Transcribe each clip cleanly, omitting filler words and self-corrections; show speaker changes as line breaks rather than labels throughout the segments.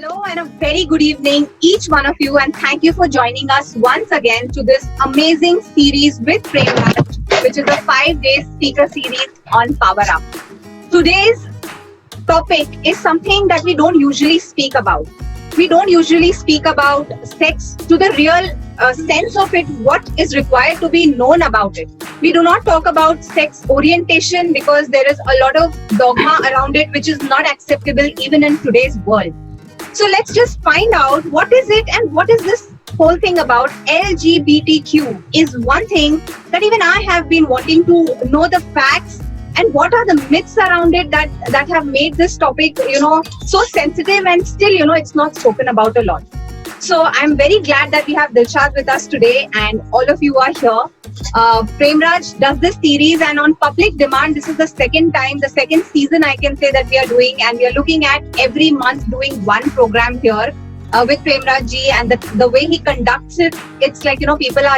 Hello and a very good evening, each one of you, and thank you for joining us once again to this amazing series with Prem Raj, which is a 5-day speaker series on Power Up. Today's topic is something that we don't usually speak about. We don't usually speak about sex to the real sense of it, what is required to be known about it. We do not talk about sex orientation because there is a lot of dogma around it, which is not acceptable even in today's world. So let's just find out what is it and what is this whole thing about. LGBTQ is one thing that even I have been wanting to know the facts and what are the myths around it that have made this topic, so sensitive, and still, it's not spoken about a lot. So I'm very glad that we have Dilshad with us today and all of you are here. Prem Raj does this series, and on public demand, this is the second season I can say that we are doing, and we are looking at every month doing one program here with Prem Raj ji, and the way he conducts it, it's like,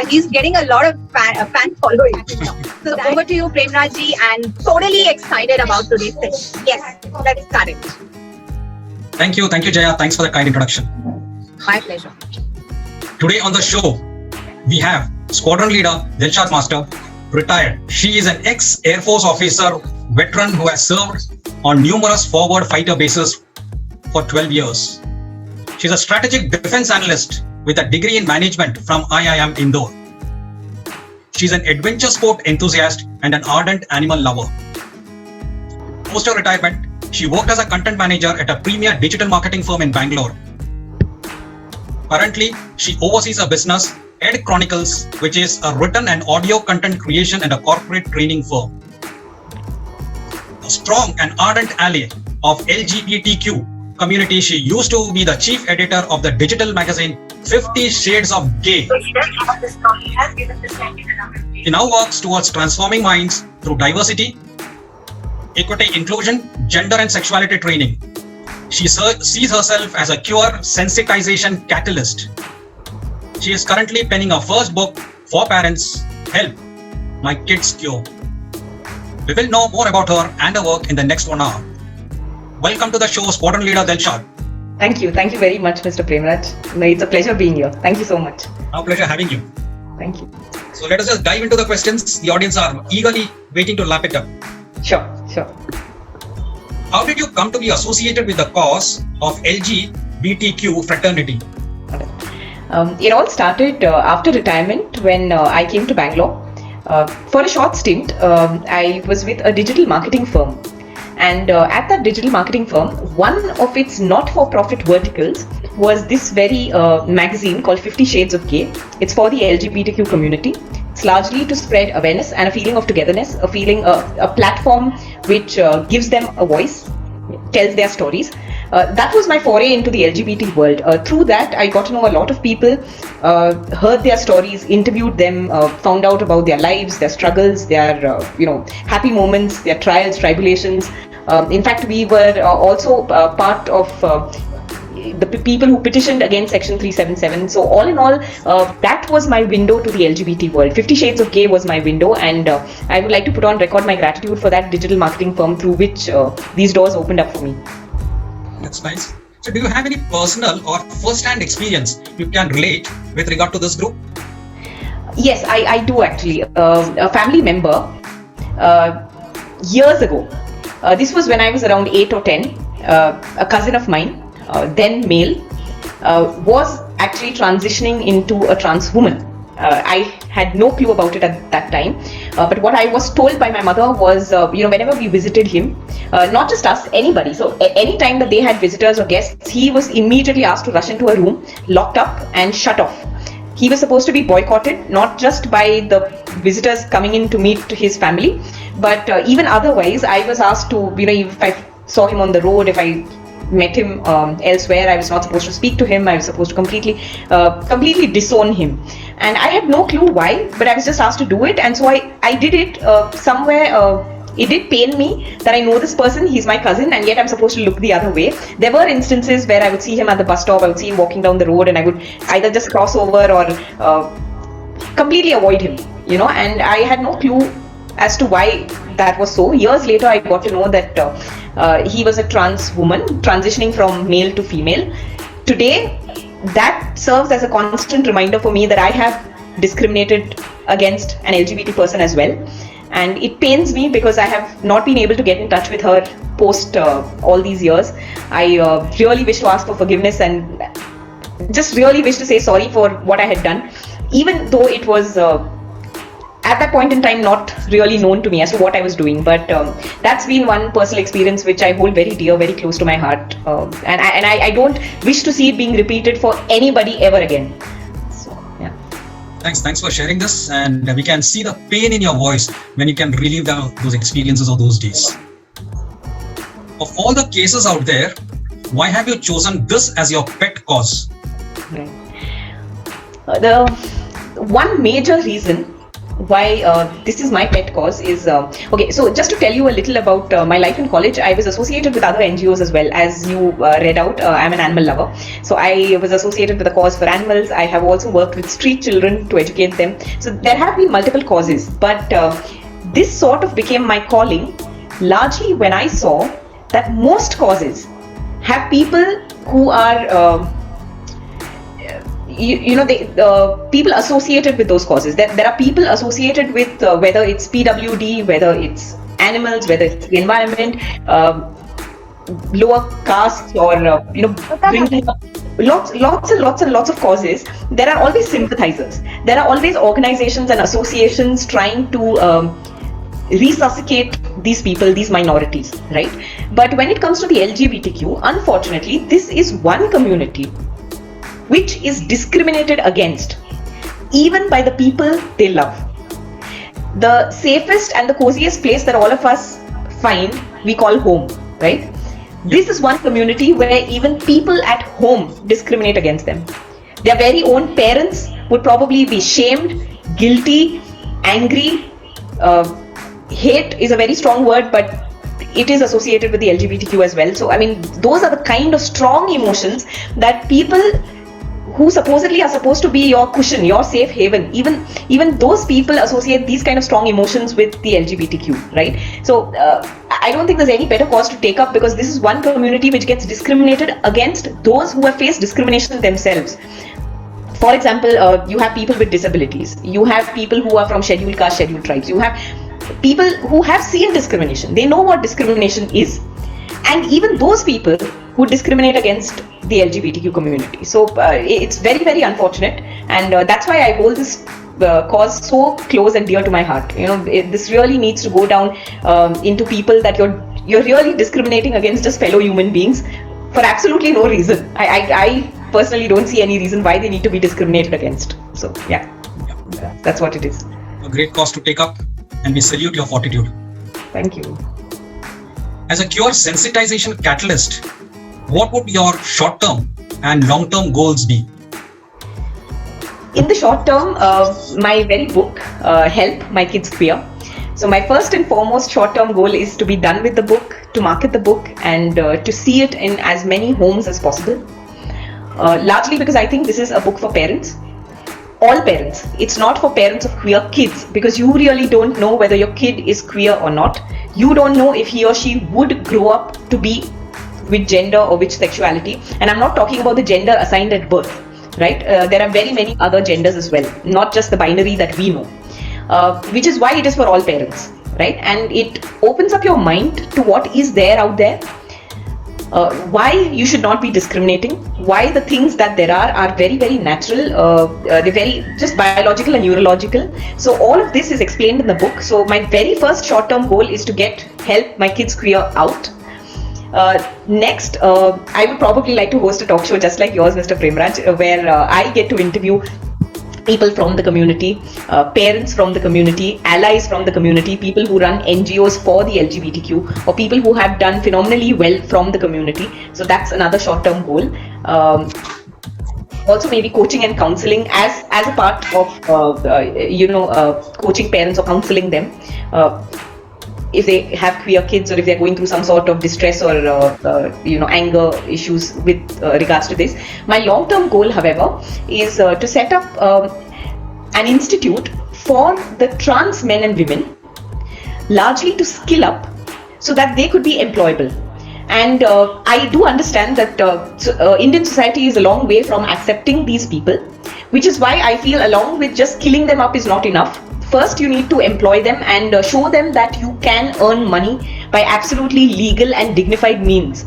he's getting a lot of fan following. So over to you, Prem Raj ji, and totally excited about today's session. Yes, let's start it.
Thank you, Jaya. Thanks for the kind introduction.
My pleasure.
Today on the show, we have Squadron Leader Dilshad Master, retired. She is an ex-Air Force officer, veteran who has served on numerous forward fighter bases for 12 years. She's a strategic defense analyst with a degree in management from IIM Indore. She's an adventure sport enthusiast and an ardent animal lover. Post her retirement, she worked as a content manager at a premier digital marketing firm in Bangalore. Currently, she oversees a business, Ed Chronicles, which is a written and audio content creation and a corporate training firm. A strong and ardent ally of LGBTQ community, she used to be the chief editor of the digital magazine 50 Shades of Gay. She now works towards transforming minds through diversity, equity, inclusion, gender and sexuality training. She sees herself as a cure sensitization catalyst. She is currently penning her first book for parents, Help, My Kids Cure. We will know more about her and her work in the next 1 hour. Welcome to the show, Squadron Leader Dilshad.
Thank you very much, Mr. Prem Raj. It's a pleasure being here. Thank you so much.
Our pleasure having you.
Thank you.
So let us just dive into the questions. The audience are eagerly waiting to lap it up.
Sure.
How did you come to be associated with the cause of LGBTQ fraternity?
It all started after retirement when I came to Bangalore. For a short stint, I was with a digital marketing firm. And at that digital marketing firm, one of its not-for-profit verticals was this very magazine called 50 Shades of Gay. It's for the LGBTQ community. It's largely to spread awareness and a feeling of togetherness, a platform which gives them a voice, tells their stories. That was my foray into the LGBT world. Through that, I got to know a lot of people, heard their stories, interviewed them, found out about their lives, their struggles, their happy moments, their trials, tribulations. In fact, we were also part of the people who petitioned against Section 377. So all in all, that was my window to the LGBT world. 50 Shades of Gay was my window, and I would like to put on record my gratitude for that digital marketing firm through which these doors opened up for me.
That's nice. So do you have any personal or first-hand experience you can relate with regard to this group?
Yes, I do actually. A family member, years ago, this was when I was around 8 or 10, a cousin of mine, then male, was actually transitioning into a trans woman. I had no clue about it at that time, but what I was told by my mother was, whenever we visited him, not just us, anybody, so any time that they had visitors or guests, he was immediately asked to rush into a room, locked up and shut off. He was supposed to be boycotted, not just by the visitors coming in to meet his family, but even otherwise. I was asked to, if I saw him on the road, if I met him elsewhere, I was not supposed to speak to him. I was supposed to completely disown him, and I had no clue why, but I was just asked to do it, and so I did it. Somewhere it did pain me that I know this person, he's my cousin, and yet I'm supposed to look the other way. There were instances where I would see him at the bus stop, I would see him walking down the road, and I would either just cross over or completely avoid him, and I had no clue as to why that was so. Years later, I got to know that he was a trans woman transitioning from male to female. Today, that serves as a constant reminder for me that I have discriminated against an LGBT person as well. And it pains me because I have not been able to get in touch with her post all these years. I really wish to ask for forgiveness and just really wish to say sorry for what I had done, even though it was at that point in time not really known to me as to what I was doing. But that's been one personal experience which I hold very dear, very close to my heart, and I don't wish to see it being repeated for anybody ever again. So yeah.
Thanks for sharing this, and we can see the pain in your voice when you can relive those experiences of those days. Of all the cases out there, why have you chosen this as your pet cause?
Right. The one major reason why this is my pet cause is okay. So just to tell you a little about my life in college, I was associated with other NGOs as well. As you read out, I'm an animal lover, so I was associated with the cause for animals. I have also worked with street children to educate them. So there have been multiple causes, but this sort of became my calling largely when I saw that most causes have people who are people associated with those causes. There are people associated with whether it's PWD, whether it's animals, whether it's the environment, lower castes, or bringing up lots and lots of causes. There are always sympathizers. There are always organizations and associations trying to resuscitate these people, these minorities, right? But when it comes to the LGBTQ, unfortunately, this is one community which is discriminated against, even by the people they love. The safest and the coziest place that all of us find, we call home, right? This is one community where even people at home discriminate against them. Their very own parents would probably be shamed, guilty, angry. Hate is a very strong word, but it is associated with the LGBTQ as well. So, I mean, those are the kind of strong emotions that people who supposedly are supposed to be your cushion, your safe haven, even those people associate these kind of strong emotions with the LGBTQ, right? So I don't think there's any better cause to take up, because this is one community which gets discriminated against those who have faced discrimination themselves. For example, you have people with disabilities, you have people who are from scheduled caste, scheduled tribes, you have people who have seen discrimination, they know what discrimination is, and even those people who discriminate against the LGBTQ community. So it's very, very unfortunate, and that's why I hold this cause so close and dear to my heart. This really needs to go down into people that you're really discriminating against just fellow human beings for absolutely no reason. I personally don't see any reason why they need to be discriminated against. So yeah, that's what it is.
A great cause to take up, and we salute your fortitude.
Thank you.
As a cure sensitization catalyst, what would your short-term and long-term goals be?
In the short term, my very book, Help My Kids Queer. So my first and foremost short-term goal is to be done with the book, to market the book, and to see it in as many homes as possible. Largely because I think this is a book for parents. All parents. It's not for parents of queer kids, because you really don't know whether your kid is queer or not. You don't know if he or she would grow up to be which gender or which sexuality. And I'm not talking about the gender assigned at birth, right? There are very many other genders as well, not just the binary that we know, which is why it is for all parents, right? And it opens up your mind to what is there out there, why you should not be discriminating, why the things that there are very, very natural, they're very just biological and neurological. So all of this is explained in the book. So my very first short-term goal is to help my kids queer out. Next, I would probably like to host a talk show just like yours, Mr. Premraj, where I get to interview people from the community, parents from the community, allies from the community, people who run NGOs for the LGBTQ, or people who have done phenomenally well from the community. So that's another short-term goal. Also maybe coaching and counseling as a part of coaching parents or counseling them if they have queer kids, or if they're going through some sort of distress or anger issues with regards to this. My long-term goal, however, is to set up an institute for the trans men and women largely to skill up so that they could be employable. And I do understand that Indian society is a long way from accepting these people, which is why I feel along with just skilling them up is not enough. First, you need to employ them and show them that you can earn money by absolutely legal and dignified means.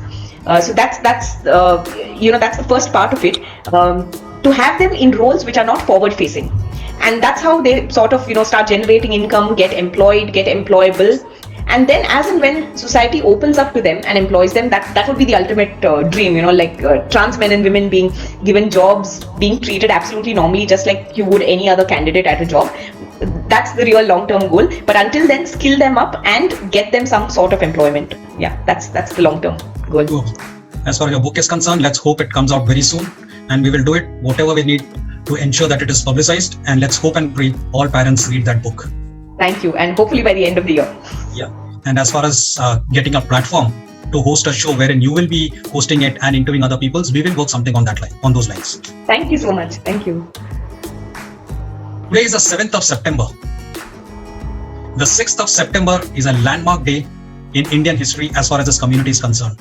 So that's the first part of it. To have them in roles which are not forward facing, and that's how they sort of start generating income, get employed, get employable. And then as and when society opens up to them and employs them, that would be the ultimate dream, like trans men and women being given jobs, being treated absolutely normally, just like you would any other candidate at a job. That's the real long-term goal. But until then, skill them up and get them some sort of employment. Yeah, that's the long-term goal.
Cool. As far as your book is concerned, let's hope it comes out very soon, and we will do it whatever we need to ensure that it is publicized. And let's hope and pray all parents read that book.
Thank you, and hopefully by the end of the year.
Yeah. And as far as getting a platform to host a show wherein you will be hosting it and interviewing other people, we will work something on those lines.
Thank you so much. Thank you.
Today is the 7th of September. The 6th of September is a landmark day in Indian history as far as this community is concerned.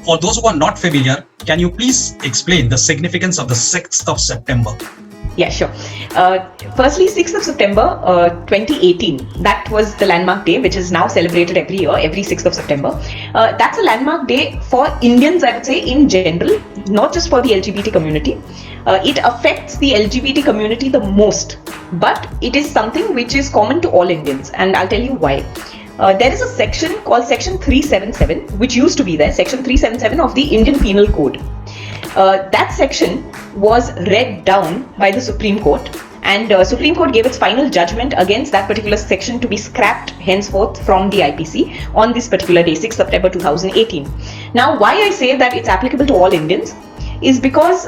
For those who are not familiar, can you please explain the significance of the 6th of September?
Yeah, sure. Firstly, 6th of September 2018, that was the landmark day, which is now celebrated every year, every 6th of September. That's a landmark day for Indians, I would say, in general, not just for the LGBT community. It affects the LGBT community the most, but it is something which is common to all Indians, and I'll tell you why. There is a section called Section 377, which used to be there, Section 377 of the Indian Penal Code. That section was read down by the Supreme Court, and Supreme Court gave its final judgment against that particular section to be scrapped henceforth from the IPC on this particular day, 6th September 2018. Now, why I say that it's applicable to all Indians is because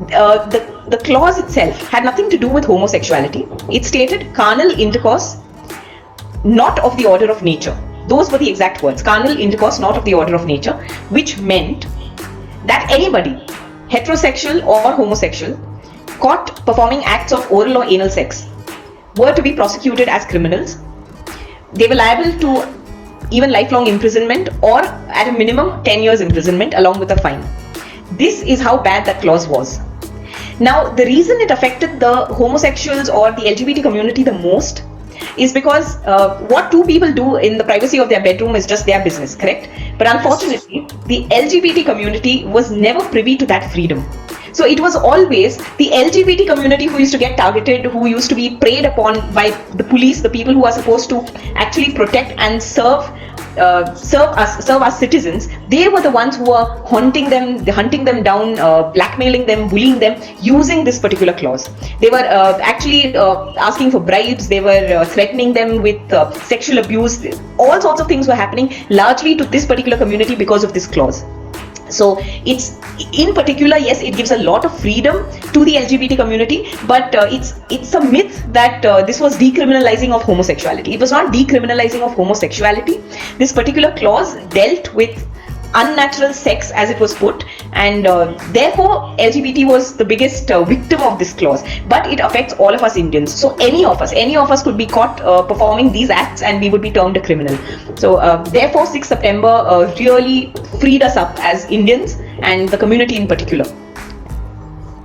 the clause itself had nothing to do with homosexuality. It stated carnal intercourse, not of the order of nature. Those were the exact words, carnal intercourse, not of the order of nature, which meant that anybody, heterosexual or homosexual, caught performing acts of oral or anal sex were to be prosecuted as criminals. They were liable to even lifelong imprisonment or at a minimum 10 years imprisonment along with a fine. This is how bad that clause was. Now, the reason it affected the homosexuals or the LGBT community the most is because what two people do in the privacy of their bedroom is just their business, correct? But unfortunately, the LGBT community was never privy to that freedom. So it was always the LGBT community who used to get targeted, who used to be preyed upon by the police, the people who are supposed to actually protect and serve us citizens. They were the ones who were hunting them down, blackmailing them, bullying them, using this particular clause. They were actually asking for bribes. They were threatening them with sexual abuse. All sorts of things were happening largely to this particular community because of this clause. So it's, in particular, yes, it gives a lot of freedom to the LGBT community, but it's a myth that this was decriminalizing of homosexuality. It was not decriminalizing of homosexuality. This particular clause dealt with unnatural sex, as it was put, and therefore LGBT was the biggest victim of this clause. But it affects all of us Indians. So any of us could be caught performing these acts and we would be termed a criminal. So therefore 6th September really freed us up as Indians and the community in particular.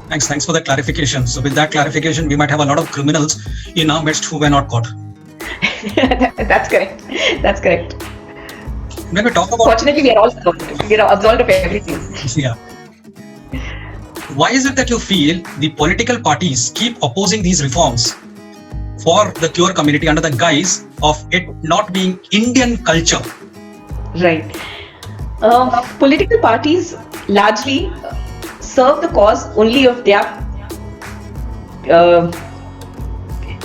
Thanks for that clarification. So with that clarification, we might have a lot of criminals in our midst who were not caught.
That's correct.
When we talk about,
fortunately, we are absolved of everything.
Yeah. Why is it that you feel the political parties keep opposing these reforms for the queer community under the guise of it not being Indian culture?
Right. Political parties largely serve the cause only of their,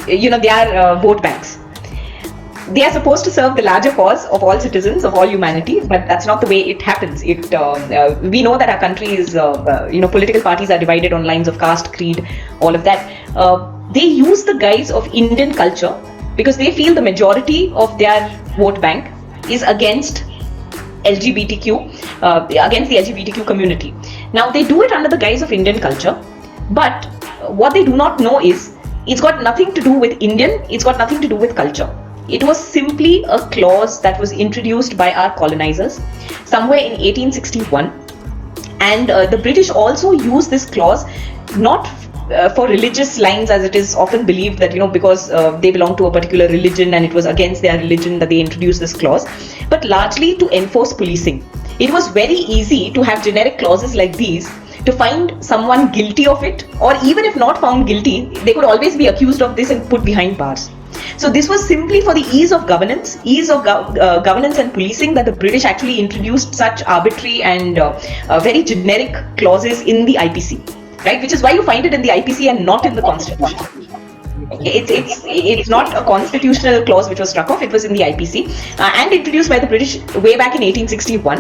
their vote banks. They are supposed to serve the larger cause of all citizens, of all humanity, but that's not the way it happens. We know that our country is, political parties are divided on lines of caste, creed, all of that. They use the guise of Indian culture because they feel the majority of their vote bank is against LGBTQ, against the LGBTQ community. Now, they do it under the guise of Indian culture, but what they do not know is it's got nothing to do with Indian, it's got nothing to do with culture. It was simply a clause that was introduced by our colonizers somewhere in 1861. And the British also used this clause not for religious lines, as it is often believed that, because they belong to a particular religion and it was against their religion that they introduced this clause, but largely to enforce policing. It was very easy to have generic clauses like these to find someone guilty of it, or even if not found guilty, they could always be accused of this and put behind bars. So this was simply for the ease of governance, governance and policing, that the British actually introduced such arbitrary and very generic clauses in the IPC, right? Which is why you find it in the IPC and not in the Constitution. It's not a constitutional clause which was struck off. It was in the IPC and introduced by the British way back in 1861.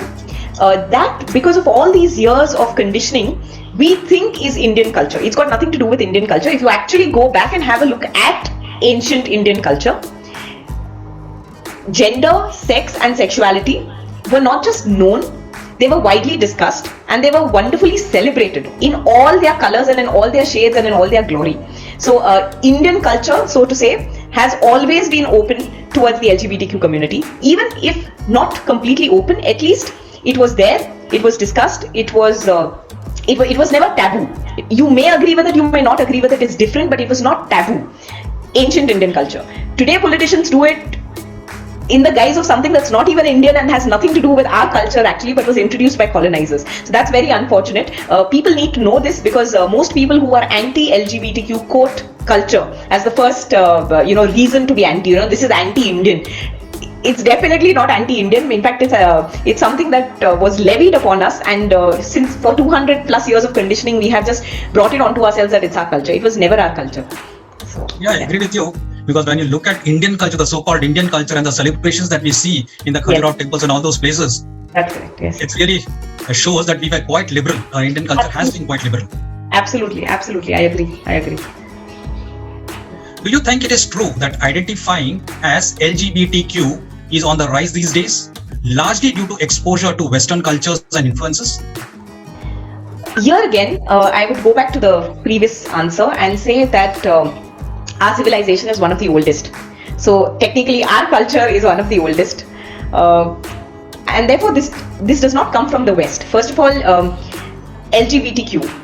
That, because of all these years of conditioning, we think is Indian culture. It's got nothing to do with Indian culture. If you actually go back and have a look at ancient Indian culture, gender, sex and sexuality were not just known, they were widely discussed, and they were wonderfully celebrated in all their colors and in all their shades and in all their glory. So Indian culture, so to say, has always been open towards the LGBTQ community. Even if not completely open, at least it was there, it was discussed, it was never taboo. You may agree with it, you may not agree with it, it's different, but it was not taboo. Ancient Indian culture. Today politicians do it in the guise of something that's not even Indian and has nothing to do with our culture actually, but was introduced by colonizers. So that's very unfortunate. People need to know this, because most people who are anti-LGBTQ quote culture as the first reason to be anti. This is anti-Indian. It's definitely not anti-Indian. In fact, it's something that was levied upon us, and since for 200 plus years of conditioning, we have just brought it onto ourselves that it's our culture. It was never our culture. So,
yeah, I agree with you. Because when you look at Indian culture, the so-called Indian culture and the celebrations that we see in the Khajuraho temples and all those places,
that's correct, yes.
It really shows that we were quite liberal. Our Indian culture has been quite liberal.
Absolutely. I agree.
Do you think it is true that identifying as LGBTQ is on the rise these days, largely due to exposure to Western cultures and influences?
Here again, I would go back to the previous answer and say that our civilization is one of the oldest. So technically our culture is one of the oldest. And therefore this does not come from the West. First of all, LGBTQ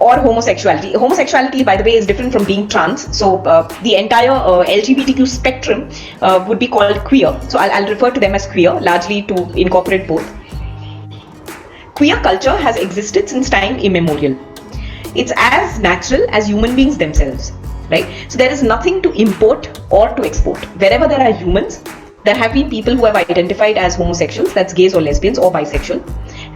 or homosexuality. Homosexuality, by the way, is different from being trans. So the entire LGBTQ spectrum would be called queer. So I'll refer to them as queer, largely to incorporate both. Queer culture has existed since time immemorial. It's as natural as human beings themselves, right? So there is nothing to import or to export. Wherever there are humans, there have been people who have identified as homosexuals, that's gays or lesbians or bisexual.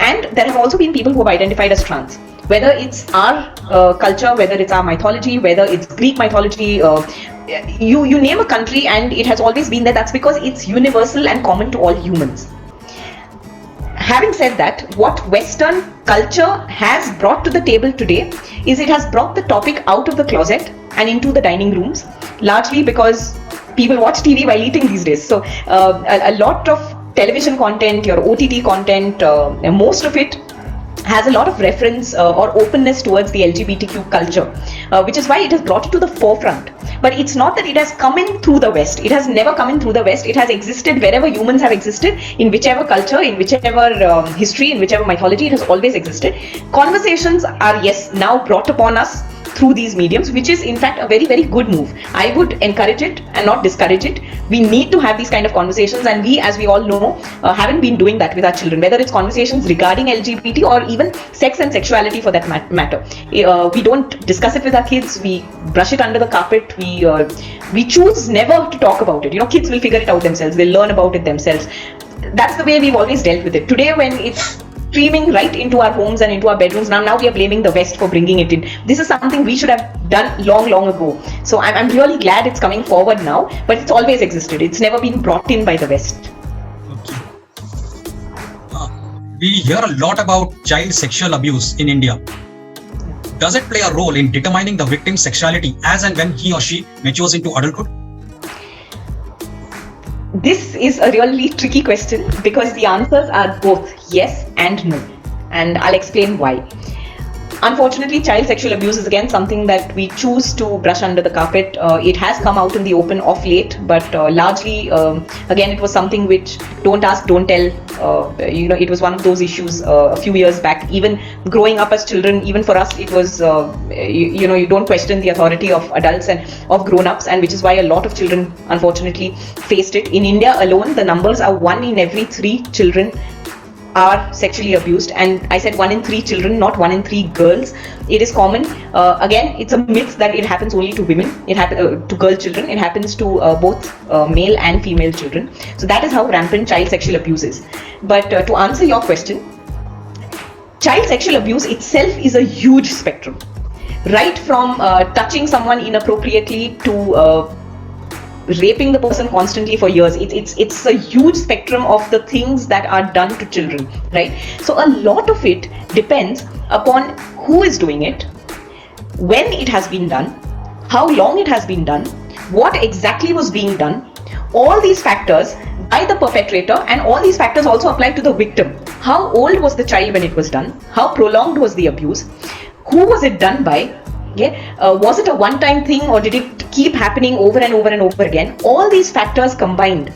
And there have also been people who have identified as trans. Whether it's our culture, whether it's our mythology, whether it's Greek mythology, you name a country and it has always been there. That's because it's universal and common to all humans. Having said that, what Western culture has brought to the table today is it has brought the topic out of the closet and into the dining rooms, largely because people watch TV while eating these days. So a lot of television content, your OTT content, most of it has a lot of reference or openness towards the LGBTQ culture, which is why it has brought it to the forefront. But it's not that it has come in through the West. It has never come in through the West. It has existed wherever humans have existed, in whichever culture, in whichever history, in whichever mythology, it has always existed. Conversations are, yes, now brought upon us through these mediums, which is in fact a very, very good move. I would encourage it and not discourage it. We need to have these kind of conversations, and we, as we all know, haven't been doing that with our children, whether it's conversations regarding LGBT or even sex and sexuality for that matter. We don't discuss it with our kids, we brush it under the carpet, we choose never to talk about it. Kids will figure it out themselves, they'll learn about it themselves. That's the way we've always dealt with it. Today, when it's streaming right into our homes and into our bedrooms, now we are blaming the West for bringing it in. This is something we should have done long ago. So I'm really glad it's coming forward now, but it's always existed. It's never been brought in by the West.
Okay. We hear a lot about child sexual abuse in India. Does it play a role in determining the victim's sexuality as and when he or she matures into adulthood?
This is a really tricky question because the answers are both yes and no, and I'll explain why. Unfortunately, child sexual abuse is again something that we choose to brush under the carpet. It has come out in the open of late, but largely, again, it was something which don't ask, don't tell. It was one of those issues a few years back. Even growing up as children, even for us, it was, you don't question the authority of adults and of grown-ups, and which is why a lot of children, unfortunately, faced it. In India alone, the numbers are 1 in every 3 children are sexually abused, and I said 1 in 3 children, not 1 in 3 girls. It is common. Again, it's a myth that it happens only to women. It happens to girl children. It happens to both male and female children. So that is how rampant child sexual abuse is. But to answer your question, child sexual abuse itself is a huge spectrum, right from touching someone inappropriately to raping the person constantly for years. It's a huge spectrum of the things that are done to children, right? So a lot of it depends upon who is doing it, when it has been done, how long it has been done, what exactly was being done. All these factors by the perpetrator, and all these factors also apply to the victim. How old was the child when it was done? How prolonged was the abuse? Who was it done by? Was it a one-time thing, or did it keep happening over and over and over again? All these factors combined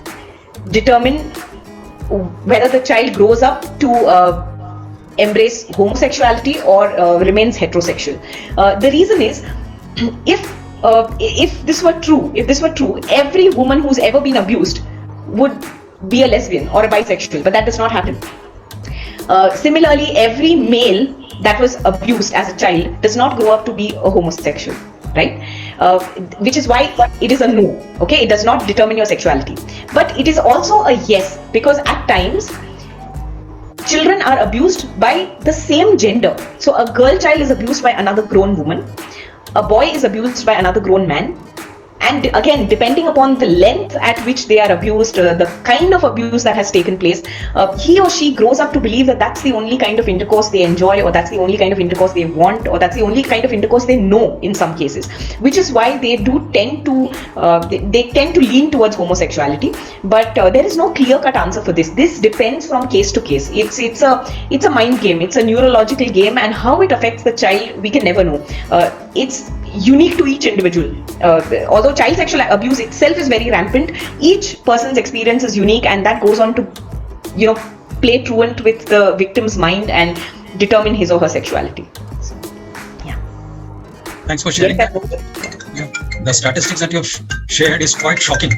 determine whether the child grows up to embrace homosexuality or remains heterosexual. The reason is, if this were true, every woman who's ever been abused would be a lesbian or a bisexual, but that does not happen. Similarly, every male that was abused as a child does not grow up to be a homosexual, right? Which is why it is a no, okay? It does not determine your sexuality. But it is also a yes, because at times, children are abused by the same gender. So a girl child is abused by another grown woman. A boy is abused by another grown man. And again, depending upon the length at which they are abused, the kind of abuse that has taken place, he or she grows up to believe that that's the only kind of intercourse they enjoy, or that's the only kind of intercourse they want, or that's the only kind of intercourse they know in some cases. Which is why they do tend to lean towards homosexuality. But there is no clear-cut answer for this. This depends from case to case. It's a mind game. It's a neurological game, and how it affects the child, we can never know. It's unique to each individual. Although child sexual abuse itself is very rampant, each person's experience is unique, and that goes on to, play truant with the victim's mind and determine his or her sexuality. So, yeah.
Thanks for sharing that. Yeah. The statistics that you've shared is quite shocking.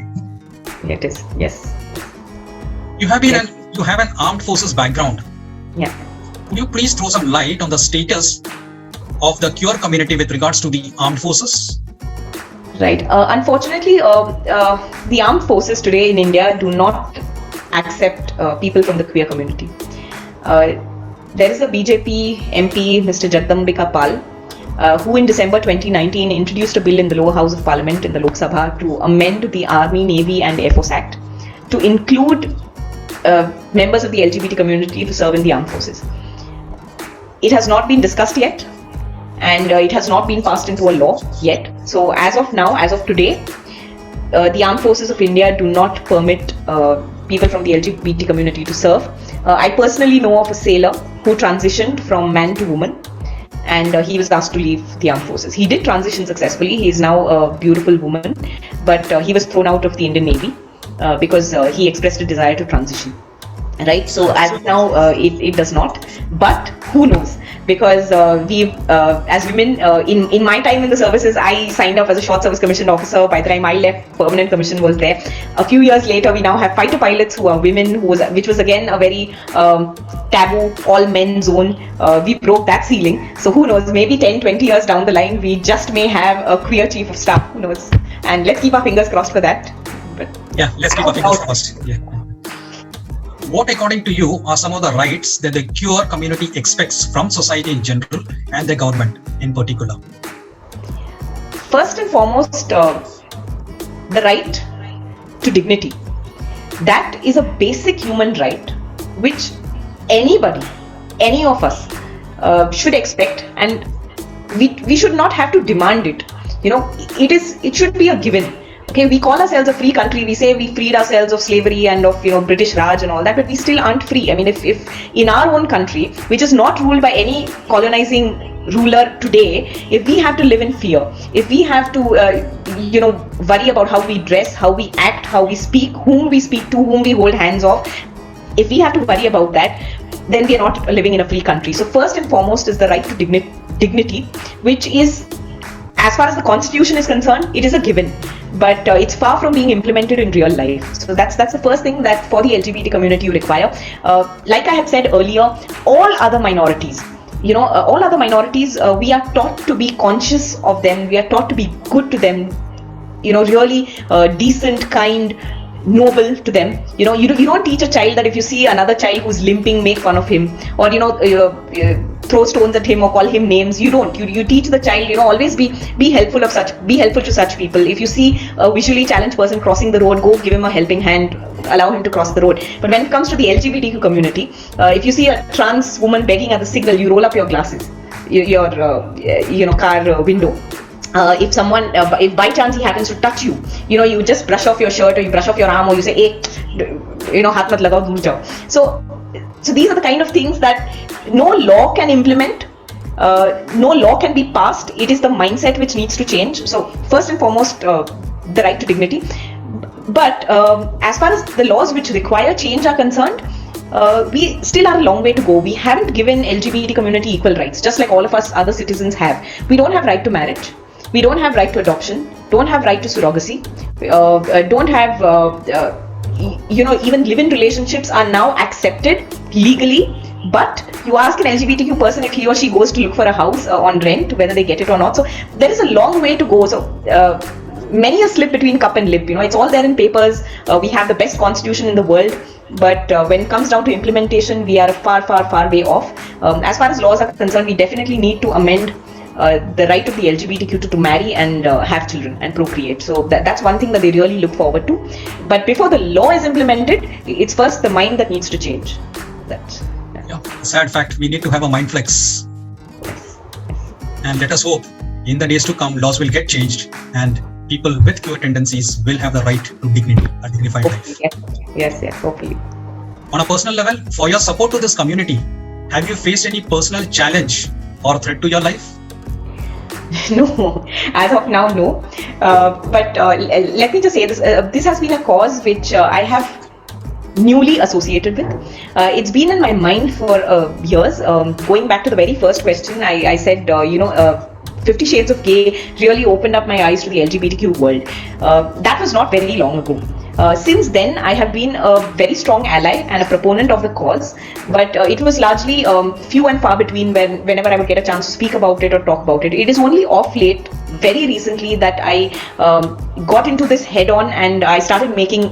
It is, yes.
You have an armed forces background.
Yeah.
Could you please throw some light on the status of the queer community with regards to the armed forces?
Right. Unfortunately, the armed forces today in India do not accept people from the queer community. There is a BJP MP, Mr. Jagdambika Pal, who in December 2019 introduced a bill in the lower house of parliament in the Lok Sabha to amend the Army, Navy and Air Force Act to include members of the LGBT community to serve in the armed forces. It has not been discussed yet, and it has not been passed into a law yet. So as of now, as of today, the armed forces of India do not permit people from the LGBT community to serve. I personally know of a sailor who transitioned from man to woman, and he was asked to leave the armed forces. He did transition successfully. He is now a beautiful woman, but he was thrown out of the Indian Navy because he expressed a desire to transition. Right, so as of now, it does not, but who knows? Because as women, in my time in the services, I signed up as a short service commissioned officer. By the time I left, permanent commission was there. A few years later, we now have fighter pilots who are women, which was again a very taboo, all men zone. We broke that ceiling. So who knows, maybe 10-20 years down the line, we just may have a queer chief of staff, who knows? And let's keep our fingers crossed for that. But
yeah, let's keep our fingers crossed. Yeah. What, according to you, are some of the rights that the queer community expects from society in general and the government in particular?
First and foremost, the right to dignity. That is a basic human right which anybody, any of us should expect, and we should not have to demand it. It should be a given. Okay, we call ourselves a free country. We say we freed ourselves of slavery and of British Raj and all that, but we still aren't free. I mean, if in our own country, which is not ruled by any colonizing ruler today, if we have to live in fear, if we have to worry about how we dress, how we act, how we speak, whom we speak to, whom we hold hands of, if we have to worry about that, then we are not living in a free country. So first and foremost is the right to dignity, which is, as far as the constitution is concerned, it is a given, but it's far from being implemented in real life. So that's the first thing that for the LGBT community you require. Like I have said earlier, all other minorities, we are taught to be conscious of them. We are taught to be good to them, really decent, kind, noble to them. You don't teach a child that if you see another child who's limping, make fun of him, or throw stones at him or call him names. You don't. You teach the child, always be helpful to such people. If you see a visually challenged person crossing the road, go give him a helping hand, allow him to cross the road. But when it comes to the LGBTQ community, if you see a trans woman begging at the signal, you roll up your glasses, your car window. If by chance he happens to touch you, you just brush off your shirt or you brush off your arm, or you say, hey, haath mat lagao, dur jao. So these are the kind of things that no law can implement, no law can be passed. It is the mindset which needs to change. So first and foremost, the right to dignity. But as far as the laws which require change are concerned, we still are a long way to go. We haven't given LGBT community equal rights, just like all of us other citizens have. We don't have right to marriage. We don't have right to adoption. Don't have right to surrogacy. Don't have even live-in relationships are now accepted legally. But you ask an LGBTQ person if he or she goes to look for a house on rent, whether they get it or not. So there is a long way to go. So many a slip between cup and lip. It's all there in papers. We have the best constitution in the world. But when it comes down to implementation, we are far, far, far way off. As far as laws are concerned, we definitely need to amend the right of the LGBTQ to marry and have children and procreate. So that's one thing that they really look forward to. But before the law is implemented, it's first the mind that needs to change.
Sad fact, we need to have a mind flex. And let us hope in the days to come, laws will get changed and people with queer tendencies will have the right to dignity, a dignified life.
Yes, hopefully.
On a personal level, for your support to this community, have you faced any personal challenge or threat to your life?
No, as of now, no. But let me just say this. This has been a cause which I have newly associated with. It's been in my mind for years. Going back to the very first question, I said, 50 Shades of Gay really opened up my eyes to the LGBTQ world. That was not very long ago. Since then, I have been a very strong ally and a proponent of the cause, but it was largely few and far between whenever I would get a chance to speak about it or talk about it. It is only off late, very recently, that I got into this head on and I started making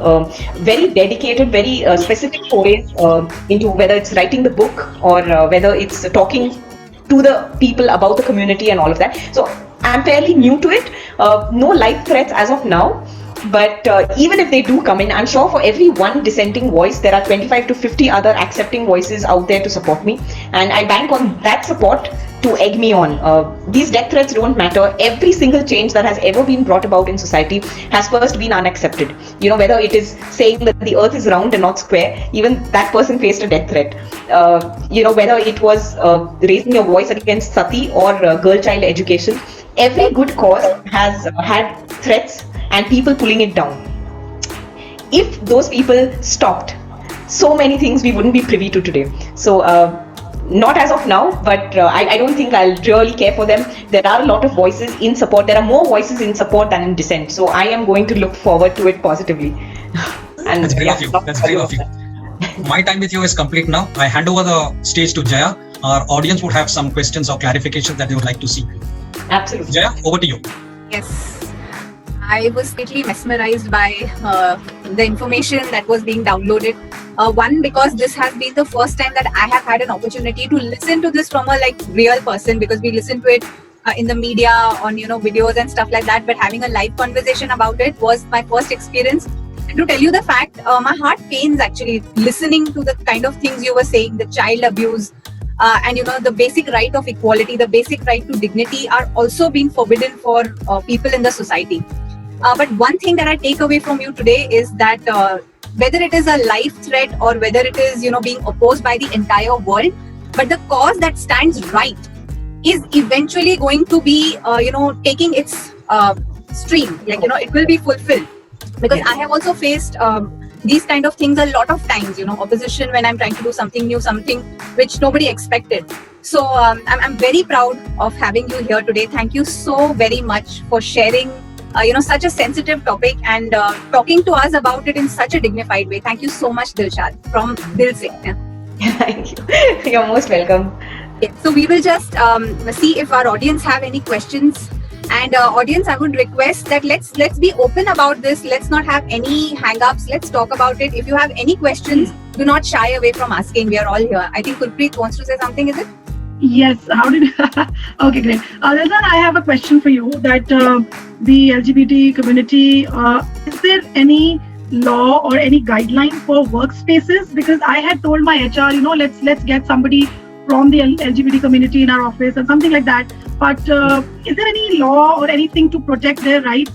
very dedicated, very specific forays into whether it's writing the book or whether it's talking to the people about the community and all of that. So I'm fairly new to it. No life threats as of now. But even if they do come in, I'm sure for every one dissenting voice, there are 25 to 50 other accepting voices out there to support me. And I bank on that support to egg me on. These death threats don't matter. Every single change that has ever been brought about in society has first been unaccepted. Whether it is saying that the earth is round and not square, even that person faced a death threat. Whether it was raising your voice against sati or girl child education, every good cause has had threats and people pulling it down. If those people stopped, so many things we wouldn't be privy to today. So not as of now, but I don't think I'll really care for them. There are a lot of voices in support. There are more voices in support than in dissent. So I am going to look forward to it positively.
And that's brave of you. That's brave of you. My time with you is complete now. I hand over the stage to Jaya. Our audience would have some questions or clarifications that they would like to see.
Absolutely.
Jaya, over to you.
Yes. I was completely mesmerized by the information that was being downloaded. One, because this has been the first time that I have had an opportunity to listen to this from a real person, because we listen to it in the media on videos and stuff like that. But having a live conversation about it was my first experience. And to tell you the fact, my heart pains actually listening to the kind of things you were saying, the child abuse. And the basic right of equality, the basic right to dignity are also being forbidden for people in the society. But one thing that I take away from you today is that whether it is a life threat or whether it is, being opposed by the entire world, but the cause that stands right is eventually going to be, taking its stream. Like, it will be fulfilled. Because I have also faced these kind of things a lot of times, opposition when I'm trying to do something new, something which nobody expected. So I'm very proud of having you here today. Thank you so very much for sharing, such a sensitive topic and talking to us about it in such a dignified way. Thank you so much, Dilshad, from Dil Se.
Thank you. You're most welcome.
So we will just see if our audience have any questions. And audience, I would request that let's be open about this. Let's not have any hang-ups. Let's talk about it. If you have any questions, do not shy away from asking. We are all here. I think Gurpreet wants to say something, is it?
Yes. How did? Okay, great. Dilshad, I have a question for you. That the LGBT community, is there any law or any guideline for workspaces? Because I had told my HR, let's get somebody from the LGBT community in our office and something like that. But is there any law or anything to protect their rights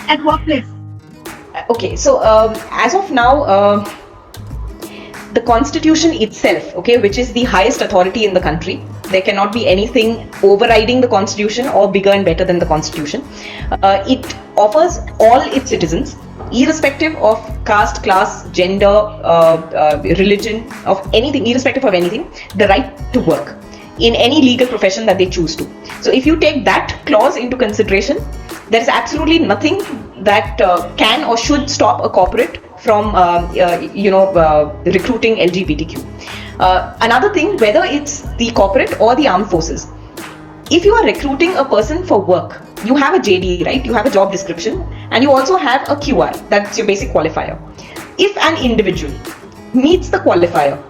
at workplace?
Okay, so as of now, the Constitution itself, okay, which is the highest authority in the country, there cannot be anything overriding the Constitution or bigger and better than the Constitution. It offers all its citizens, irrespective of caste, class, gender, religion, of anything, irrespective of anything, the right to work in any legal profession that they choose to. So if you take that clause into consideration, there is absolutely nothing that can or should stop a corporate from recruiting LGBTQ. Another thing, whether it's the corporate or the armed forces, if you are recruiting a person for work, you have a JD, right? You have a job description, and you also have a QR, that's your basic qualifier. If an individual meets the qualifier,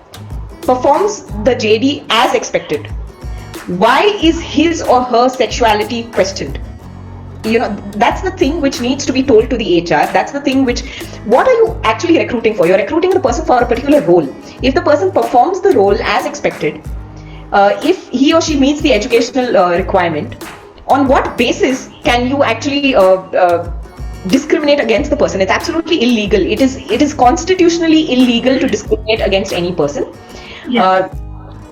performs the JD as expected, why is his or her sexuality questioned? That's the thing which needs to be told to the HR. That's the thing which, what are you actually recruiting for? You're recruiting the person for a particular role. If the person performs the role as expected, if he or she meets the educational requirement, on what basis can you actually discriminate against the person? It's absolutely illegal. It is constitutionally illegal to discriminate against any person.
Yes.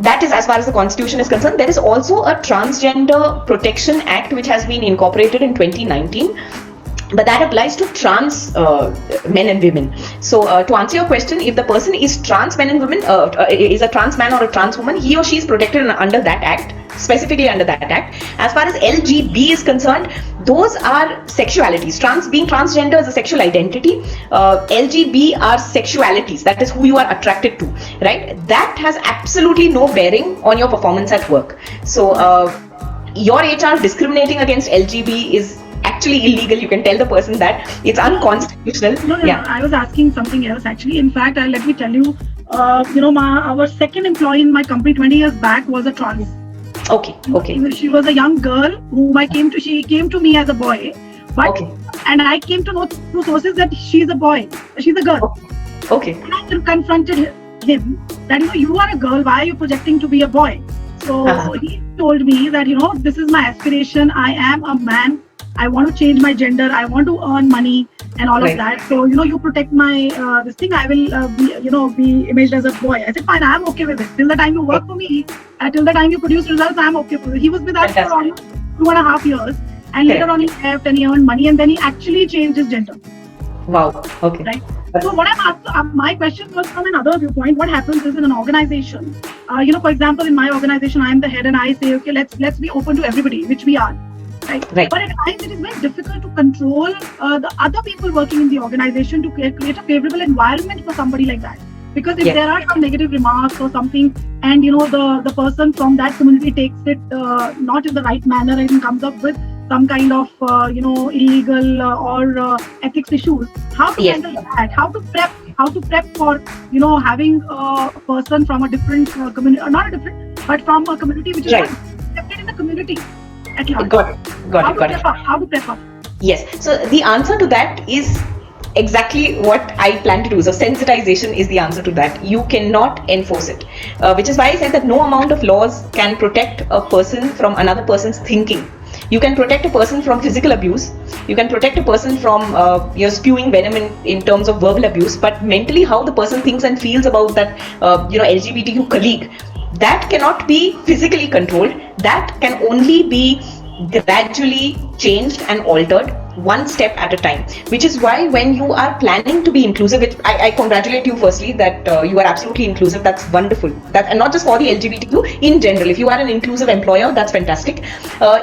That is as far as the Constitution is concerned. There is also a Transgender Protection Act which has been incorporated in 2019, but that applies to trans men and women. So to answer your question, if the person is trans men and women, is a trans man or a trans woman, he or she is protected under that act, specifically under that act. As far as LGB is concerned, those are sexualities. Being transgender is a sexual identity. LGB are sexualities. That is who you are attracted to, right? That has absolutely no bearing on your performance at work. So your HR discriminating against LGB is actually illegal. You can tell the person that it's unconstitutional.
No, I was asking something else actually. In fact, let me tell you, our second employee in my company 20 years back was a trans.
Okay.
She was a young girl whom she came to me as a boy, but and I came to know through sources that she's a boy, she's a girl.
Okay.
And I confronted him that you are a girl, why are you projecting to be a boy? So he told me that this is my aspiration. I am a man. I want to change my gender. I want to earn money and all of that. So you protect my this thing. I will be imaged as a boy. I said fine. I'm okay with it. Till the time you work for me, till the time you produce results, I'm okay with it. He was with us for almost 2.5 years, and later on he left and he earned money, and then he actually changed his gender.
Wow. Okay.
Right. So what I'm asked, my question was from another viewpoint. What happens is in an organization, for example, in my organization, I am the head, and I say, okay, let's be open to everybody, which we are. Right. But at times it is very difficult to control the other people working in the organization to create a favorable environment for somebody like that. Because if there are some negative remarks or something, and the person from that community takes it not in the right manner and comes up with some kind of illegal or ethics issues, how to handle that? How to prep for having a person from a different community, not a different, but from a community which is not accepted in the community.
Got it.
How to prep up?
Yes. So the answer to that is exactly what I plan to do. So sensitization is the answer to that. You cannot enforce it, which is why I said that no amount of laws can protect a person from another person's thinking. You can protect a person from physical abuse. You can protect a person from spewing venom in terms of verbal abuse, but mentally how the person thinks and feels about that LGBTQ colleague, that cannot be physically controlled. That can only be gradually changed and altered one step at a time, which is why when you are planning to be inclusive, I congratulate you firstly that you are absolutely inclusive. That's wonderful. That, and not just for the LGBTQ, in general, if you are an inclusive employer, that's fantastic.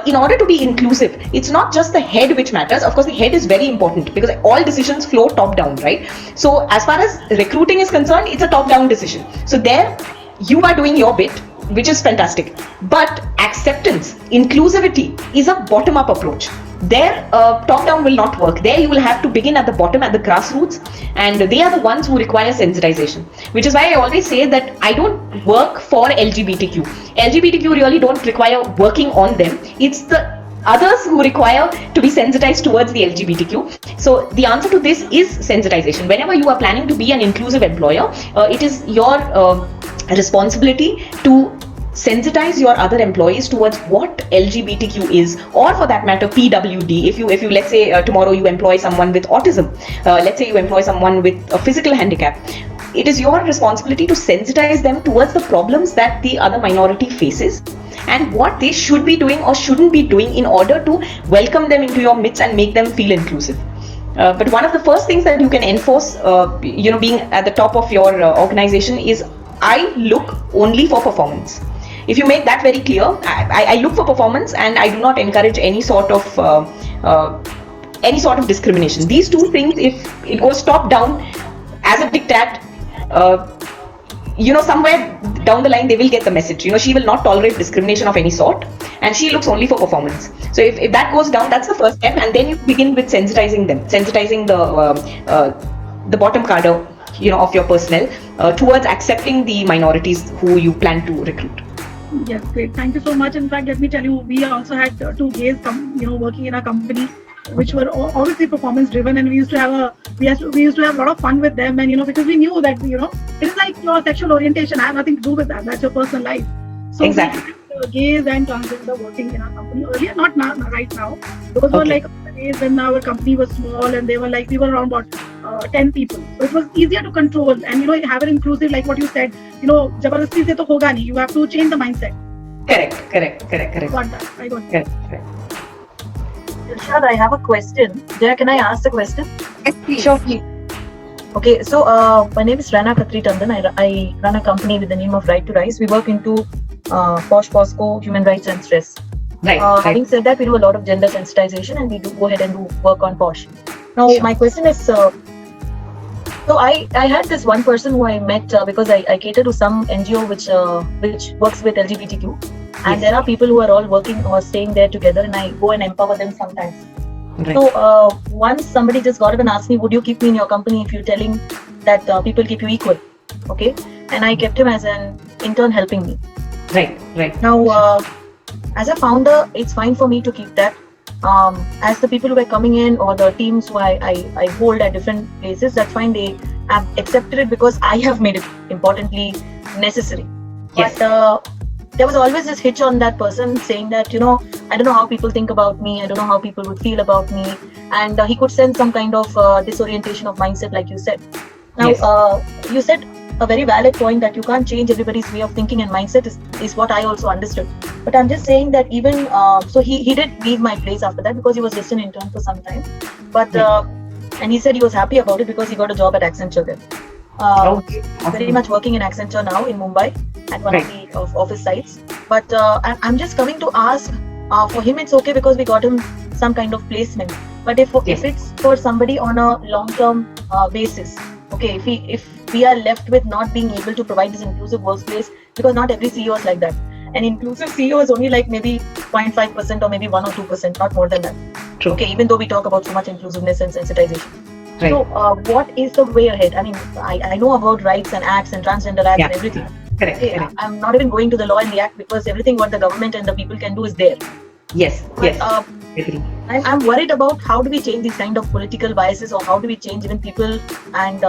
In order to be inclusive, it's not just the head which matters. Of course, the head is very important because all decisions flow top down, right? So as far as recruiting is concerned, it's a top down decision. So there you are doing your bit, which is fantastic. But acceptance, inclusivity is a bottom up approach. There, top down will not work. There you will have to begin at the bottom, at the grassroots, and they are the ones who require sensitization, which is why I always say that I don't work for LGBTQ. LGBTQ really don't require working on them. It's the others who require to be sensitized towards the LGBTQ. So the answer to this is sensitization. Whenever you are planning to be an inclusive employer, it is your responsibility to sensitize your other employees towards what LGBTQ is, or for that matter PWD. If you let's say tomorrow you employ someone with autism, let's say you employ someone with a physical handicap, it is your responsibility to sensitize them towards the problems that the other minority faces and what they should be doing or shouldn't be doing in order to welcome them into your midst and make them feel inclusive. But one of the first things that you can enforce, being at the top of your organization, is I look only for performance. If you make that very clear, I look for performance and I do not encourage any sort of discrimination. These two things, if it goes top down as a diktat, somewhere down the line they will get the message. She will not tolerate discrimination of any sort, and she looks only for performance. So if that goes down, that's the first step, and then you begin with sensitizing the bottom cadre, of your personnel towards accepting the minorities who you plan to recruit.
Yes, great. Thank you so much. In fact, let me tell you, we also had two gays working in our company, which were obviously performance driven, and we used to have a lot of fun with them, and because we knew that it is like your sexual orientation. I have nothing to do with that. That's your personal life. So
exactly.
Gays and transgender working in our company earlier, not now, right now. Those were like days when our company was small, and we were around 10 people. So it was easier to control, and have an inclusive, like what you said. Jabardasti se to hoga nahi. You have to change the mindset.
Correct.
Got that. I got that.
Correct.
Dilshad, I have a question. Jaya, can I ask the question?
Yes, please.
Sure, please.
Okay, so my name is Rana Khatri Tandon. I run a company with the name of Right to Rise. We work into Posh POSCO, human rights and stress.
Right.
Having said that, we do a lot of gender sensitization, and we do go ahead and do work on Posh. Now,
Sure.
my question is, so I had this one person who I met because I cater to some NGO which works with LGBTQ, and there are people who are all working or staying there together, and I go and empower them sometimes.
Right.
So once somebody just got up and asked me, would you keep me in your company if you're telling that people keep you equal? Okay, and I kept him as an intern helping me.
Right.
Now, as a founder, it's fine for me to keep that. As the people who are coming in or the teams who I hold at different places, that's fine. They have accepted it because I have made it importantly necessary.
Yes.
But there was always this hitch on that person saying that, I don't know how people think about me. I don't know how people would feel about me. And he could sense some kind of disorientation of mindset, like you said. Now,
Yes.
You said a very valid point that you can't change everybody's way of thinking, and mindset is what I also understood. But I'm just saying that even, so he did leave my place after that because he was just an intern for some time. But, and he said he was happy about it because he got a job at Accenture then.
Okay.
Very much working in Accenture now in Mumbai at one of the office sites. But I'm just coming to ask, for him it's okay because we got him some kind of placement. But if it's for somebody on a long-term basis, okay, if we are left with not being able to provide this inclusive workplace, because not every CEO is like that. An inclusive CEO is only like maybe 0.5% or maybe 1 or 2%, not more than that.
True.
Okay, even though we talk about so much inclusiveness and sensitization.
Right.
So what is the way ahead? I mean, I know about rights and acts and transgender acts and everything.
Correct.
Okay, I'm not even going to the law and the act because everything what the government and the people can do is there.
Yes.
But,
Agree.
I'm worried about how do we change these kind of political biases, or how do we change even people, and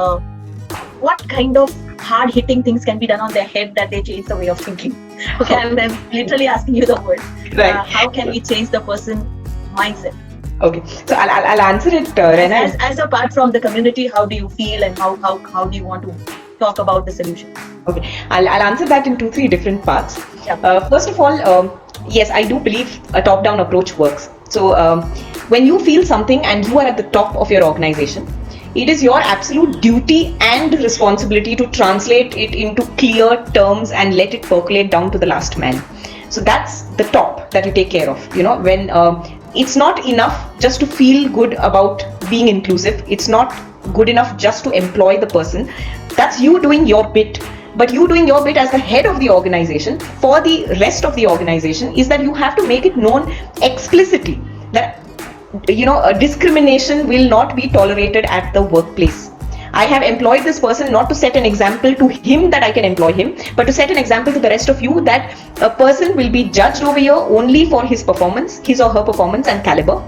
what kind of hard hitting things can be done on their head that they change the way of thinking. Okay, I'm literally asking you the word.
Right.
How can we change the person mindset?
Okay, so I'll answer it, Rena.
As apart from the community, how do you feel and how do you want to talk about the solution?
Okay, I'll answer that in 2-3 different parts.
Yeah.
First of all, yes, I do believe a top-down approach works. So when you feel something and you are at the top of your organization, it is your absolute duty and responsibility to translate it into clear terms and let it percolate down to the last man. So that's the top that you take care of. You know, when it's not enough just to feel good about being inclusive. It's not good enough just to employ the person. That's you doing your bit. But you doing your bit as the head of the organization for the rest of the organization is that you have to make it known explicitly that, you know, discrimination will not be tolerated at the workplace. I have employed this person not to set an example to him that I can employ him, but to set an example to the rest of you that a person will be judged over here only for his performance, his or her performance and caliber.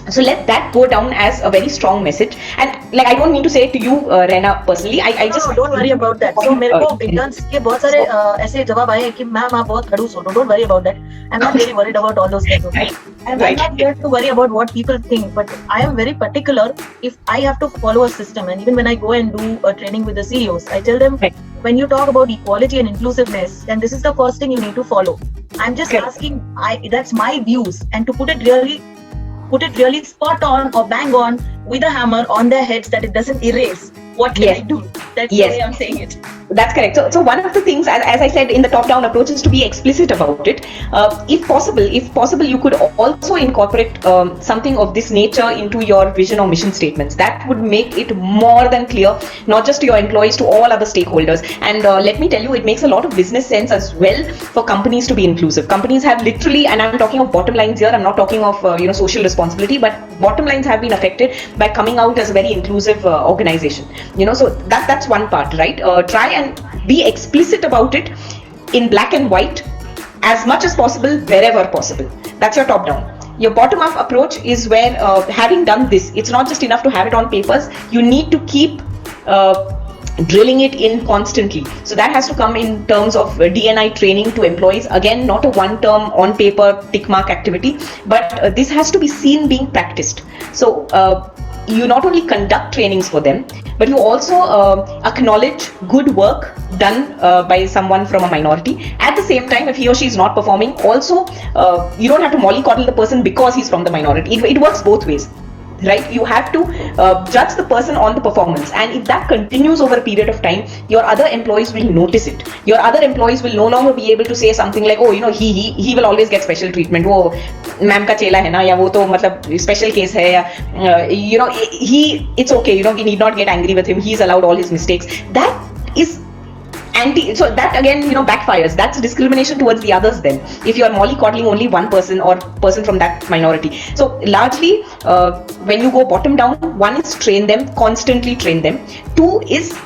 So let that go down as a very strong message. And like, I don't mean to say it to you, Rena, personally. I just
don't worry about that. So मेरे को interns के बहुत सारे ऐसे जवाब आए कि ma'am आप बहुत खड़ूस हो. Don't worry about that. I'm not really worried about all those things. Okay? And I'm not here to worry about what people think. But I am very particular if I have to follow a system. And even when I go and do a training with the CEOs, I tell them when you talk about equality and inclusiveness, then this is the first thing you need to follow. I'm just asking. That's my views, and to put it really spot on or bang on with a hammer on their heads that it doesn't erase. What can I do? That's the way I'm saying it.
That's correct. So one of the things, as I said, in the top-down approach is to be explicit about it. If possible, you could also incorporate something of this nature into your vision or mission statements. That would make it more than clear, not just to your employees, to all other stakeholders. And let me tell you, it makes a lot of business sense as well for companies to be inclusive. Companies have literally, and I'm talking of bottom lines here, I'm not talking of social responsibility, but bottom lines have been affected by coming out as a very inclusive organization. So that's one part, right? Try and be explicit about it in black and white as much as possible, wherever possible. That's your top down. Your bottom up approach is where, having done this, it's not just enough to have it on papers. You need to keep drilling it in constantly. So that has to come in terms of D&I training to employees. Again, not a one-term on paper tick mark activity, but this has to be seen being practiced. So you not only conduct trainings for them, but you also acknowledge good work done by someone from a minority. At the same time, if he or she is not performing, also you don't have to mollycoddle the person because he's from the minority. It works both ways, right? You have to judge the person on the performance, and if that continues over a period of time, your other employees will notice it. Your other employees will no longer be able to say something like, oh, he will always get special treatment. Oh, ma'am ka chela hai na, ya wo to matlab special case hai, ya, it's okay. We need not get angry with him. He's allowed all his mistakes. That is so that again, backfires. That's discrimination towards the others then, if you are mollycoddling only one person or person from that minority. So largely, when you go bottom down, one is train them, constantly train them. Two is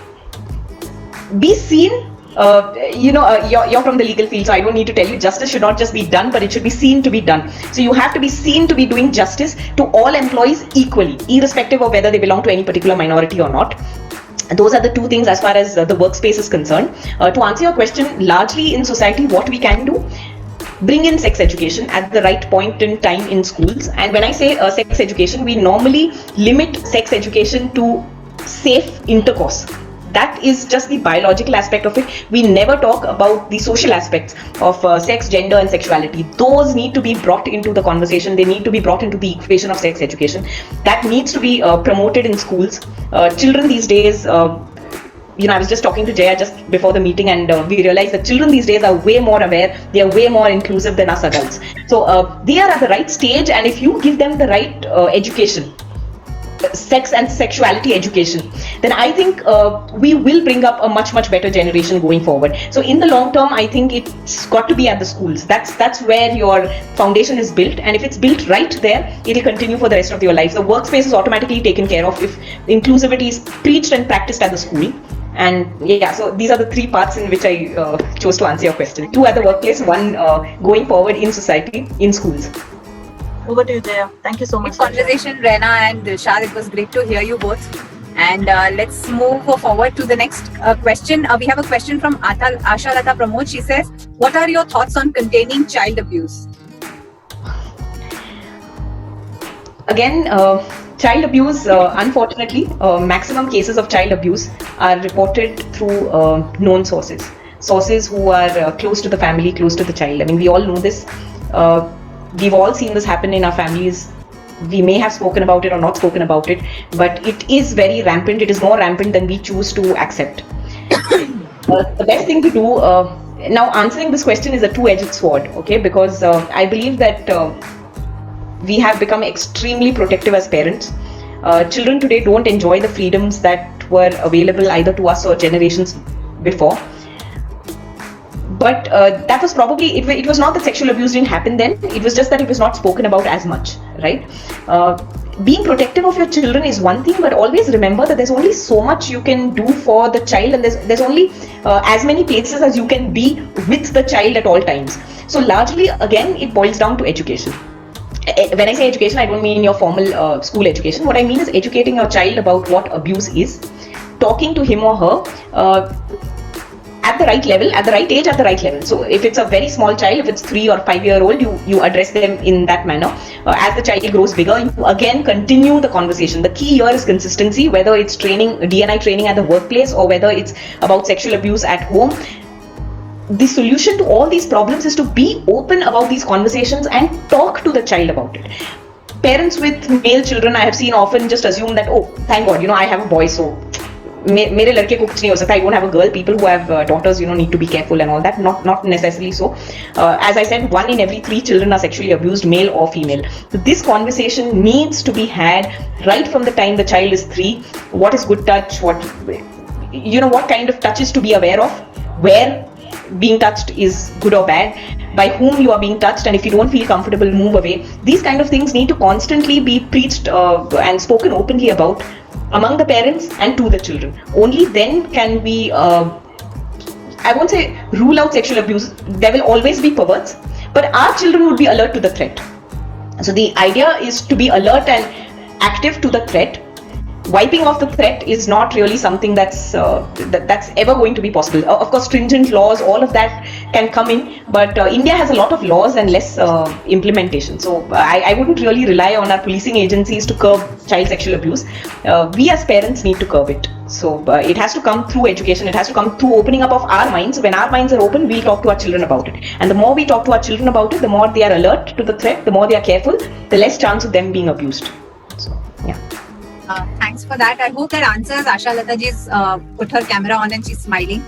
be seen. You're from the legal field, so I don't need to tell you, justice should not just be done, but it should be seen to be done. So you have to be seen to be doing justice to all employees equally, irrespective of whether they belong to any particular minority or not. Those are the two things as far as the workspace is concerned. To answer your question, largely in society, what we can do, bring in sex education at the right point in time in schools. And when I say sex education, we normally limit sex education to safe intercourse. That is just the biological aspect of it. We never talk about the social aspects of sex, gender and sexuality. Those need to be brought into the conversation. They need to be brought into the equation of sex education. That needs to be promoted in schools. Children these days, I was just talking to Jaya just before the meeting, and we realized that children these days are way more aware. They are way more inclusive than us adults. So they are at the right stage, and if you give them the right education, sex and sexuality education, then I think we will bring up a much better generation going forward. So in the long term, I think it's got to be at the schools. That's where your foundation is built, and if it's built right there, it'll continue for the rest of your life. The workspace is automatically taken care of if inclusivity is preached and practiced at the school. And so these are the three parts in which I chose to answer your question. Two at the workplace, one going forward in society, in schools.
Over to you, Jaya. Thank you so much.
Conversation, Rena and Dilshad. It was great to hear you both. And let's move forward to the next question. We have a question from Asha Lata Pramod. She says, what are your thoughts on containing child abuse?
Again, child abuse, unfortunately, maximum cases of child abuse are reported through known sources who are close to the family, close to the child. I mean, we all know this. We've all seen this happen in our families. We may have spoken about it or not spoken about it, but it is very rampant. It is more rampant than we choose to accept. The best thing to do, now answering this question is a two-edged sword, okay? Because I believe that we have become extremely protective as parents. Children today don't enjoy the freedoms that were available either to us or generations before. But that was probably, it was not that sexual abuse didn't happen then, it was just that it was not spoken about as much, right? Being protective of your children is one thing, but always remember that there's only so much you can do for the child, and there's only as many places as you can be with the child at all times. So largely, again, it boils down to education. When I say education, I don't mean your formal school education. What I mean is educating your child about what abuse is, talking to him or her at the right level, at the right age, at the right level. So if it's a very small child, if it's 3 or 5 year old, you address them in that manner. As the child grows bigger, you again continue the conversation. The key here is consistency, whether it's training, DNI training at the workplace, or whether it's about sexual abuse at home. The solution to all these problems is to be open about these conversations and talk to the child about it. Parents with male children, I have seen often just assume that, oh, thank God, I have a boy, so मेरे लड़के को कुछ नहीं हो सकता. I don't have a girl. People who have daughters, need to be careful and all that. Not necessarily so. As I said, 1 in every 3 children are sexually abused, male or female. So this conversation needs to be had right from the time the child is 3. What is good touch? What kind of touches to be aware of? Where being touched is good or bad? By whom you are being touched, and if you don't feel comfortable, move away. These kind of things need to constantly be preached and spoken openly about among the parents and to the children. Only then can we, I won't say rule out sexual abuse. There will always be perverts, but our children would be alert to the threat. So the idea is to be alert and active to the threat. Wiping off the threat is not really something that's ever going to be possible. Of course, stringent laws, all of that can come in, but India has a lot of laws and less implementation. So I wouldn't really rely on our policing agencies to curb child sexual abuse. We as parents need to curb it. So it has to come through education. It has to come through opening up of our minds. When our minds are open, we'll talk to our children about it. And the more we talk to our children about it, the more they are alert to the threat, the more they are careful, the less chance of them being abused. So, yeah.
Thanks for that. I hope that answers. Asha Lataji's put her camera on and she's smiling.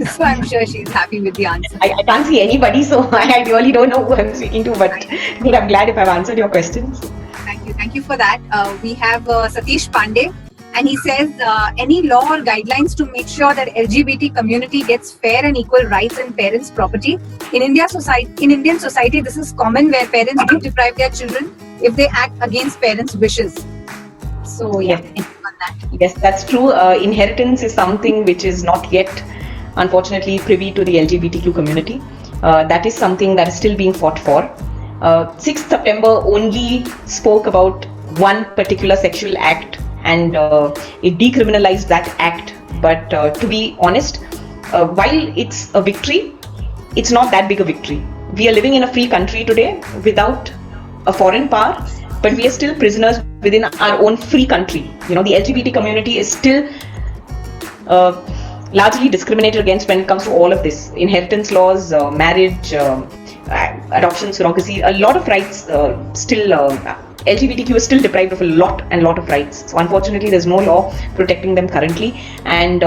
So I'm sure she's happy with the answer.
I can't see anybody, so I really don't know who I'm speaking to, but I'm glad if I've answered your questions.
Thank you. Thank you for that. We have Satish Pandey, and he says, any law or guidelines to make sure that LGBT community gets fair and equal rights in parents' property? In Indian society, this is common, where parents do deprive their children if they act against parents' wishes. So yeah, on that.
Yes, that's true. Inheritance is something which is not yet, unfortunately, privy to the LGBTQ community. That is something that is still being fought for. 6th September only spoke about one particular sexual act, and it decriminalized that act. But to be honest, while it's a victory, it's not that big a victory. We are living in a free country today without a foreign power, but we are still prisoners within our own free country. The LGBT community is still largely discriminated against when it comes to all of this. Inheritance laws, marriage, adoption, surrogacy, a lot of rights still, LGBTQ is still deprived of a lot of rights. So unfortunately, there's no law protecting them currently. And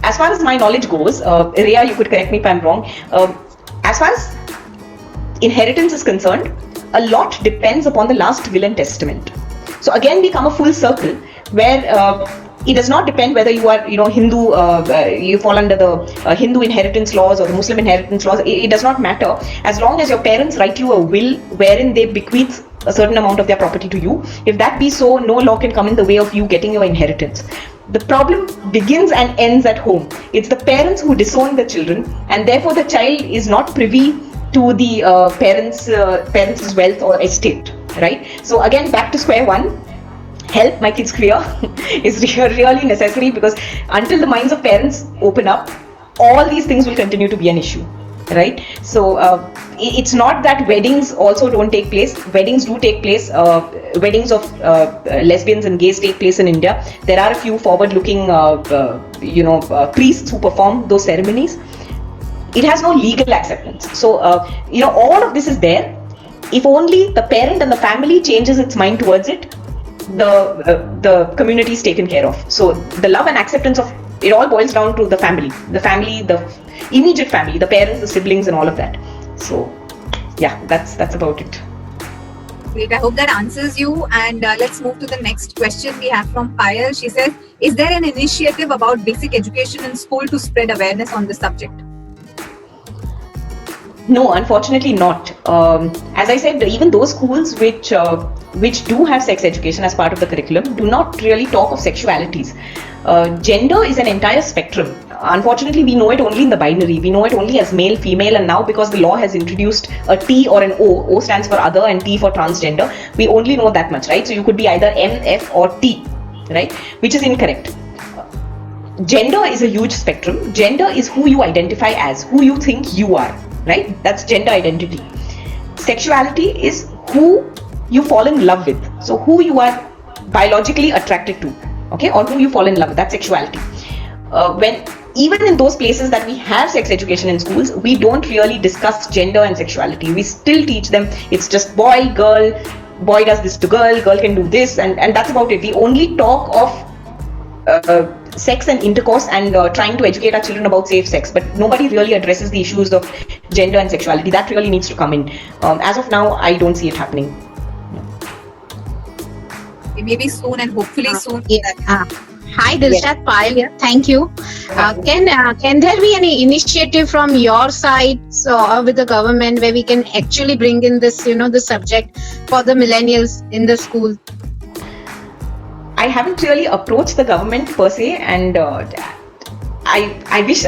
as far as my knowledge goes, Rhea, you could correct me if I'm wrong, as far as inheritance is concerned, a lot depends upon the last will and testament. So again, we come a full circle where it does not depend whether you are, Hindu, you fall under the Hindu inheritance laws or the Muslim inheritance laws. It does not matter. As long as your parents write you a will wherein they bequeath a certain amount of their property to you, if that be so, no law can come in the way of you getting your inheritance. The problem begins and ends at home. It's the parents who disown the children, and therefore the child is not privy to the parents' wealth or estate, right? So again, back to square one. help my kids queer is really necessary, because until the minds of parents open up, all these things will continue to be an issue, right? So it's not that weddings also don't take place. Weddings do take place. Weddings of lesbians and gays take place in India. There are a few forward-looking priests who perform those ceremonies. It has no legal acceptance. So all of this is there. If only the parent and the family changes its mind towards it, the community is taken care of. So the love and acceptance of it all boils down to the family, the immediate family, the parents, the siblings, and all of that. So yeah, that's about it.
Great. I hope that answers you. And let's move to the next question we have from Payal. She says, is there an initiative about basic education in school to spread awareness on this subject?
No, unfortunately not. As I said, even those schools which do have sex education as part of the curriculum do not really talk of sexualities. Gender is an entire spectrum. Unfortunately, we know it only in the binary. We know it only as male, female, and now because the law has introduced a T or an O stands for other and T for transgender, we only know that much, right? So you could be either M, F, or T, right? Which is incorrect. Gender is a huge spectrum. Gender is who you identify as, who you think you are, right? That's gender identity. Sexuality is who you fall in love with. So who you are biologically attracted to, okay, or who you fall in love with, that's sexuality. Even in those places that we have sex education in schools, we don't really discuss gender and sexuality. We still teach them it's just boy, girl, boy does this to girl can do this, and that's about it. We only talk of sex and intercourse and trying to educate our children about safe sex, but nobody really addresses the issues of gender and sexuality. That really needs to come in. As of now, I don't see it happening.
Maybe soon, and hopefully soon.
Hi, Dilshad, Payal here. Thank you. Can there be any initiative from your side or with the government where we can actually bring in this, the subject for the millennials in the school?
I haven't really approached the government per se, and I wish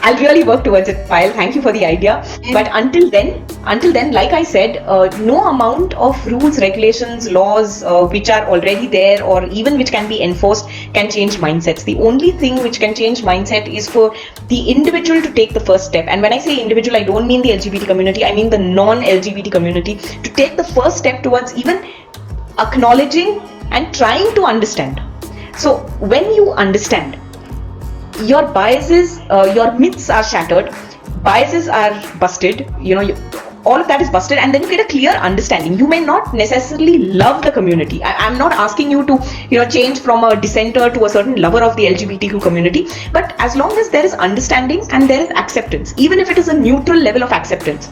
I'll really work towards it, Payal. Thank you for the idea. But until then, like I said, no amount of rules, regulations, laws which are already there or even which can be enforced can change mindsets. The only thing which can change mindset is for the individual to take the first step. And when I say individual, I don't mean the LGBT community, I mean the non-LGBT community, to take the first step towards even acknowledging and trying to understand. So when you understand, your biases, your myths are shattered, biases are busted, all of that is busted, and then you get a clear understanding. You may not necessarily love the community. I'm not asking you to, change from a dissenter to a certain lover of the LGBTQ community, but as long as there is understanding and there is acceptance, even if it is a neutral level of acceptance,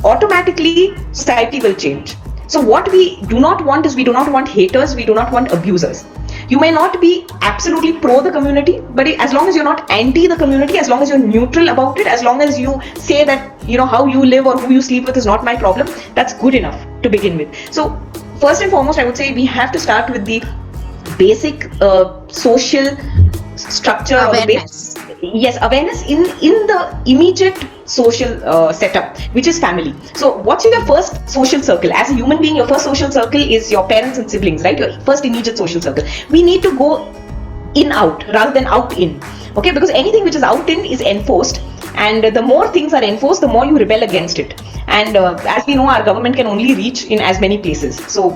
automatically society will change. So what we do not want is, we do not want haters, we do not want abusers. You may not be absolutely pro the community, but as long as you're not anti the community, as long as you're neutral about it, as long as you say that, how you live or who you sleep with is not my problem, that's good enough to begin with. So first and foremost, I would say we have to start with the basic social structure.
Awareness.
Awareness in the immediate social setup, which is family. So what's your first social circle? As a human being, your first social circle is your parents and siblings, right? Your first immediate social circle. We need to go in out rather than out in, okay? Because anything which is out in is enforced, and the more things are enforced, the more you rebel against it. And as we know, our government can only reach in as many places. So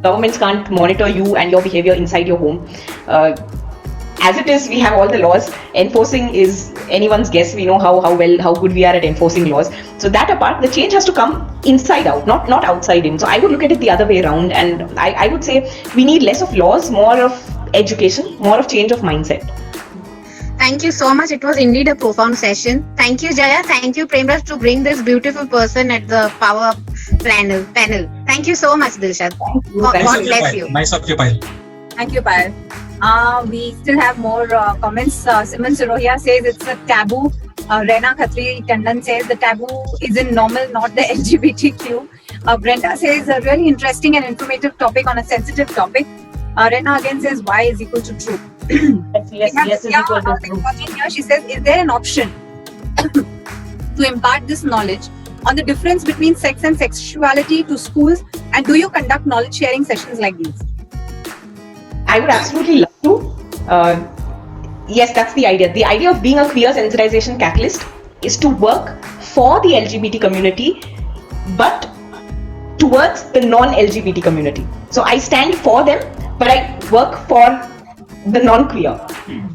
governments can't monitor you and your behavior inside your home. As it is, we have all the laws. Enforcing is anyone's guess. We know how good we are at enforcing laws. So that apart, the change has to come inside out, not outside in. So I would look at it the other way around, and I would say we need less of laws, more of education, more of change of mindset.
Thank you so much. It was indeed a profound session. Thank you, Jaya. Thank you, Premraj, to bring this beautiful person at the Power Up panel. Thank you so much, Dilshad. God bless you.
Nice of you, Payal.
Thank you, Payal. We still have more comments. Simon Sirohia says it's a taboo. Rena Khatri Tandon says the taboo is in normal, not the LGBTQ. Brenda says a really interesting and informative topic on a sensitive topic. Rena again says Y is equal to true.
yes is equal to true.
Here she says, is there an option to impart this knowledge on the difference between sex and sexuality to schools, and do you conduct knowledge sharing sessions like these?
I would absolutely love to. Yes, that's the idea. The idea of being a queer sensitization catalyst is to work for the LGBT community, but towards the non-LGBT community. So I stand for them, but I work for the non-queer.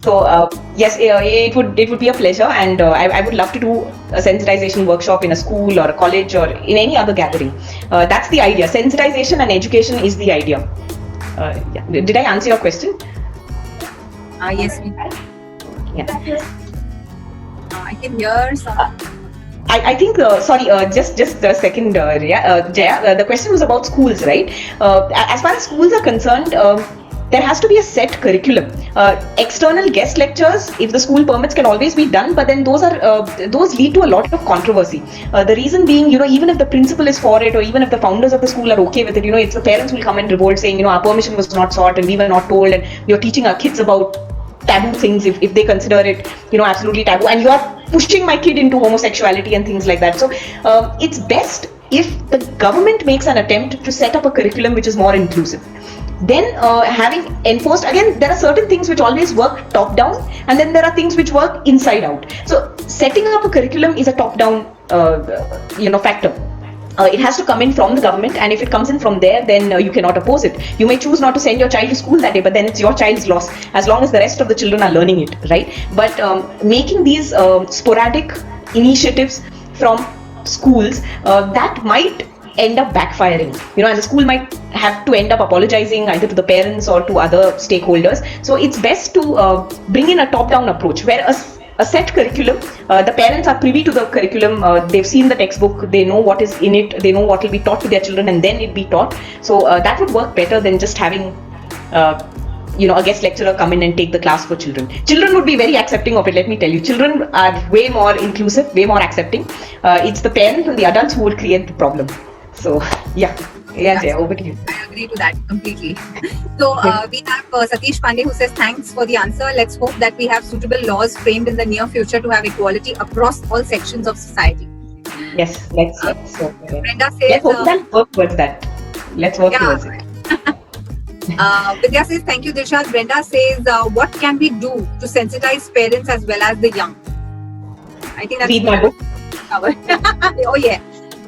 So yes, it would be a pleasure, and I would love to do a sensitization workshop in a school or a college or in any other gathering. That's the idea. Sensitization and education is the idea. Yeah. Did I answer your question?
Yes, we can.
Yeah.
I can hear some.
I think, sorry, just a second, Jaya, the question was about schools, right? As far as schools are concerned, there has to be a set curriculum. External guest lectures, if the school permits, can always be done, but then those lead to a lot of controversy. The reason being, even if the principal is for it, or even if the founders of the school are okay with it, it's the parents will come and revolt saying, our permission was not sought and we were not told, and you're teaching our kids about taboo things if they consider it absolutely taboo, and you are pushing my kid into homosexuality and things like that. So it's best if the government makes an attempt to set up a curriculum which is more inclusive. Then having enforced, again, there are certain things which always work top down, and then there are things which work inside out. So setting up a curriculum is a top down factor. It has to come in from the government, and if it comes in from there, then you cannot oppose it. You may choose not to send your child to school that day, but then it's your child's loss, as long as the rest of the children are learning it, right? But making these sporadic initiatives from schools, that might end up backfiring, and the school might have to end up apologizing either to the parents or to other stakeholders. So it's best to bring in a top-down approach, where a set curriculum, the parents are privy to the curriculum, they've seen the textbook, they know what is in it, they know what will be taught to their children, and then it be taught. So that would work better than just having a guest lecturer come in and take the class for children. Children would be very accepting of it, let me tell you. Children are way more inclusive, way more accepting. It's the parents and the adults who would create the problem. So yeah, over to you.
I agree to that completely. So we have Satish Pandey who says thanks for the answer. Let's hope that we have suitable laws framed in the near future to have equality across all sections of society.
Yes, let's
Brenda says,
let's work towards that. Let's work towards it.
Vidya says, thank you, Dilshad. Brenda says, what can we do to sensitize parents as well as the young? I think that's
read my book.
Oh yeah.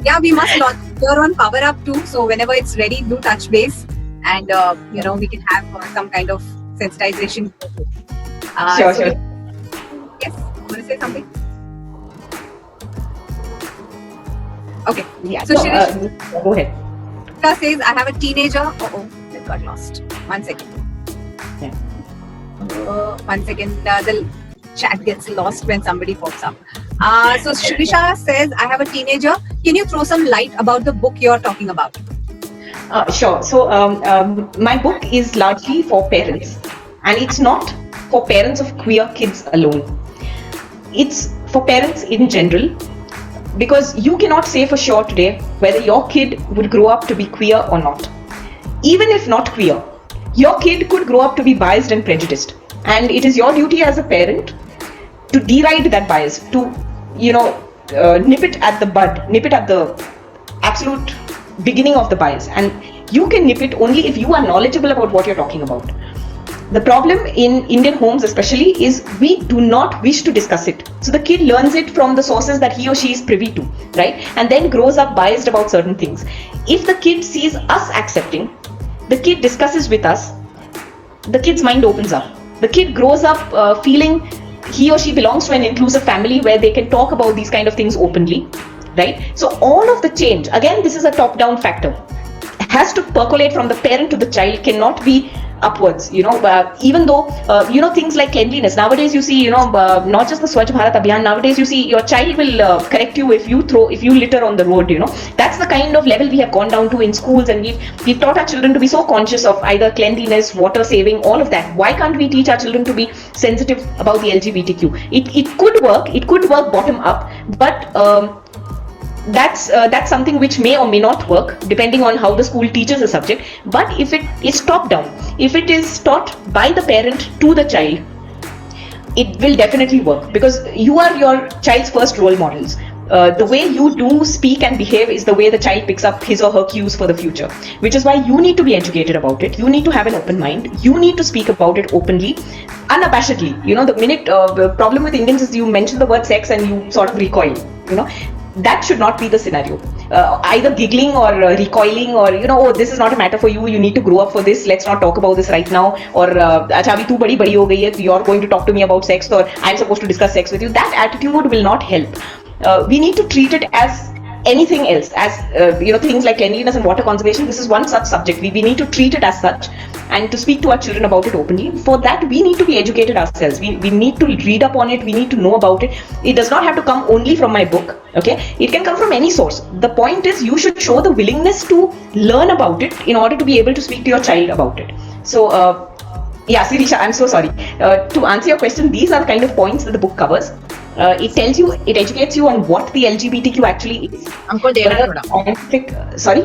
Yeah, we must launch here on Power Up too. So whenever it's ready, do touch base, and we can have some kind of sensitization.
Sure.
Yes, want to say something? Okay.
Yeah.
So Shirish,
go ahead.
Says, I have a teenager. It got lost. 1 second.
Yeah.
1 second. The chat gets lost when somebody pops up. So Shrisha says, I have a teenager. Can you throw some light about the book you're talking about?
Sure. So my book is largely for parents, and it's not for parents of queer kids alone. It's for parents in general, because you cannot say for sure today whether your kid would grow up to be queer or not. Even if not queer, your kid could grow up to be biased and prejudiced, and it is your duty as a parent to deride that bias, to nip it at the bud, nip it at the absolute beginning of the bias. And you can nip it only if you are knowledgeable about what you're talking about. The problem in Indian homes especially is we do not wish to discuss it. So the kid learns it from the sources that he or she is privy to, right? And then grows up biased about certain things. If the kid sees us accepting, the kid discusses with us, the kid's mind opens up. The kid grows up feeling he or she belongs to an inclusive family where they can talk about these kind of things openly, right? So all of the change, again, this is a top-down factor, has to percolate from the parent to the child, cannot be upwards, even though, things like cleanliness. Nowadays, you see, not just the Swachh Bharat Abhiyan, nowadays you see your child will correct you if you litter on the road, That's the kind of level we have gone down to in schools, and we've taught our children to be so conscious of either cleanliness, water saving, all of that. Why can't we teach our children to be sensitive about the LGBTQ? It could work bottom up, but that's something which may or may not work depending on how the school teaches the subject. But if it is top down, if it is taught by the parent to the child, it will definitely work, because you are your child's first role models. the way you do speak and behave is the way the child picks up his or her cues for the future, which is why you need to be educated about it. You need to have an open mind. You need to speak about it openly, unabashedly. The minute the problem with Indians is you mention the word sex and you sort of recoil. That should not be the scenario. Either giggling or recoiling, or oh, this is not a matter for you. You need to grow up for this. Let's not talk about this right now. Or acha abhi tu badi ho gayi hai, you're going to talk to me about sex, or I'm supposed to discuss sex with you. That attitude will not help. We need to treat it as anything else, as things like cleanliness and water conservation. This is one such subject. We need to treat it as such, and to speak to our children about it openly. For that, we need to be educated ourselves. We need to read up on it. We need to know about it. It does not have to come only from my book. Okay, it can come from any source. The point is, you should show the willingness to learn about it in order to be able to speak to your child about it. So, yeah, Sirisha, I'm so sorry. To answer your question, these are the kind of points that the book covers. It tells you, it educates you on what the LGBTQ actually is. Scientific, sorry?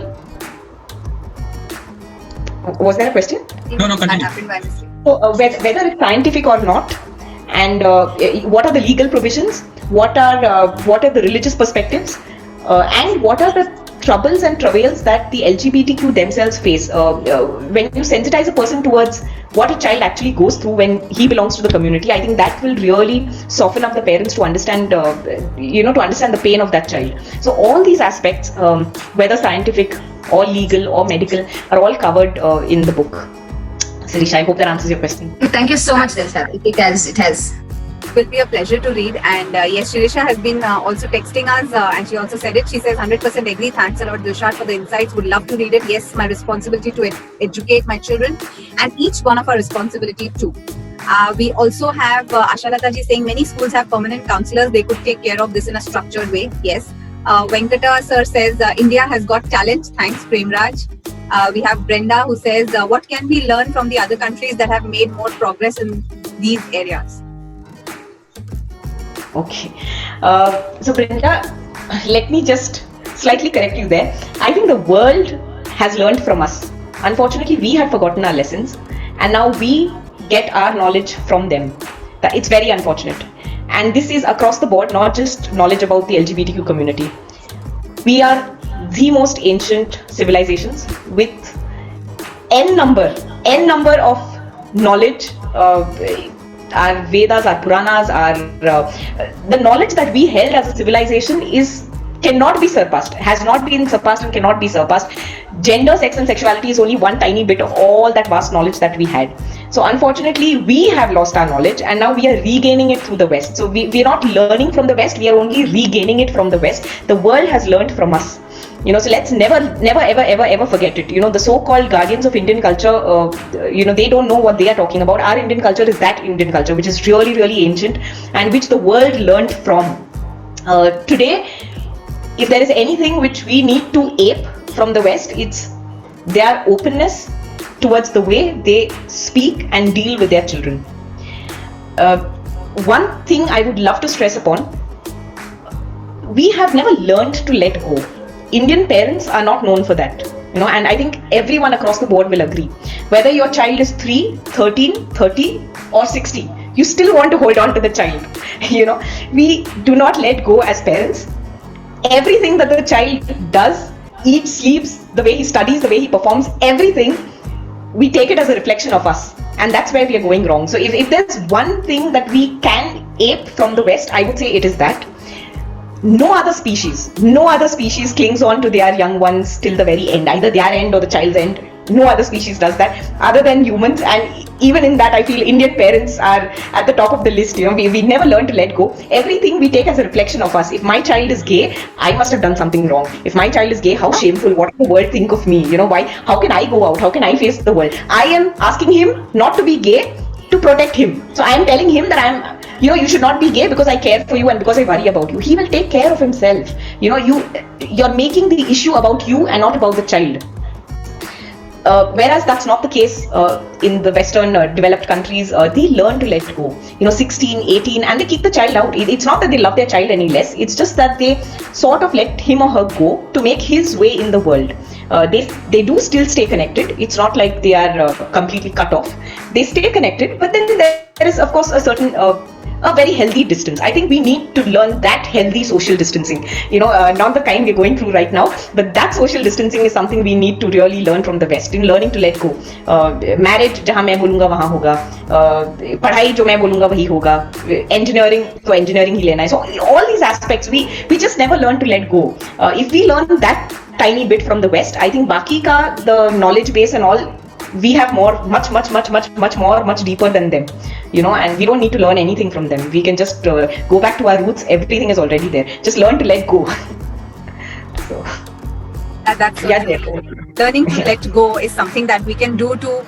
Was there a question?
No, continue.
So, whether it's scientific or not, and what are the legal provisions, what are the religious perspectives, and what are the troubles and travails that the LGBTQ themselves face. When you sensitize a person towards what a child actually goes through when he belongs to the community, I think that will really soften up the parents to understand, to understand the pain of that child. So all these aspects, whether scientific or legal or medical, are all covered in the book. Sirisha, I hope that answers your question.
Thank you so much, Dilshat. It has.
It will be a pleasure to read. And yes, Sirisha has been also texting us, and she also said it. She says 100% agree. Thanks a lot, Dilshat, for the insights. Would love to read it. Yes, my responsibility to educate my children, and each one of our responsibility too. We also have Ashalata ji saying many schools have permanent counselors. They could take care of this in a structured way. Yes. Venkata sir says India has got talent. Thanks, Premraj. We have Brenda who says what can we learn from the other countries that have made more progress in these areas?
Okay. So Brenda, let me just slightly correct you there. I think the world has learned from us. Unfortunately, we have forgotten our lessons, and now we get our knowledge from them. It's very unfortunate. And this is across the board, not just knowledge about the LGBTQ community. We are the most ancient civilizations with n number of knowledge. Our Vedas, our Puranas, the knowledge that we held as a civilization cannot be surpassed, has not been surpassed and cannot be surpassed. Gender, sex and sexuality is only one tiny bit of all that vast knowledge that we had. So unfortunately, we have lost our knowledge, and now we are regaining it through the West. So we are not learning from the West, we are only regaining it from the West. The world has learned from us. So let's never ever forget it. The so-called guardians of Indian culture, they don't know what they are talking about. Our Indian culture is that Indian culture, which is really, really ancient, and which the world learned from. Today, if there is anything which we need to ape from the West, it's their openness towards the way they speak and deal with their children. One thing I would love to stress upon, we have never learned to let go. Indian parents are not known for that, and I think everyone across the board will agree. Whether your child is 3, 13, 30 or 60, you still want to hold on to the child. We do not let go as parents. Everything that the child does, eats, sleeps, the way he studies, the way he performs, everything, we take it as a reflection of us, and that's where we are going wrong. So if there's one thing that we can ape from the West, I would say it is that. No other species clings on to their young ones till the very end, either their end or the child's end. No other species does that other than humans, and even in that I feel Indian parents are at the top of the list. We never learn to let go. Everything we take as a reflection of us. If my child is gay, I must have done something wrong. If my child is gay, how shameful, what will the world think of me? Why? How can I go out? How can I face the world? I am asking him not to be gay to protect him. So I am telling him that you should not be gay because I care for you and because I worry about you. He will take care of himself. You're making the issue about you and not about the child. Whereas that's not the case in the Western developed countries. They learn to let go. 16, 18, and they kick the child out. It's not that they love their child any less. It's just that they sort of let him or her go to make his way in the world. They do still stay connected. It's not like they are completely cut off. They stay connected, but then there is of course a certain a very healthy distance. I think we need to learn that healthy social distancing, not the kind we're going through right now, but that social distancing is something we need to really learn from the West, in learning to let go. Marriage जहाँ मैं बोलूँगा वहाँ होगा, पढ़ाई जो मैं बोलूँगा वही होगा, engineering तो engineering ही लेना है. So all these aspects we just never learn to let go. If we learn that tiny bit from the West, I think बाकी का the knowledge base and all, we have much deeper than them, and we don't need to learn anything from them. We can just go back to our roots. Everything is already there. Just learn to let go. So
that's so true. Learning to let go is something that we can do to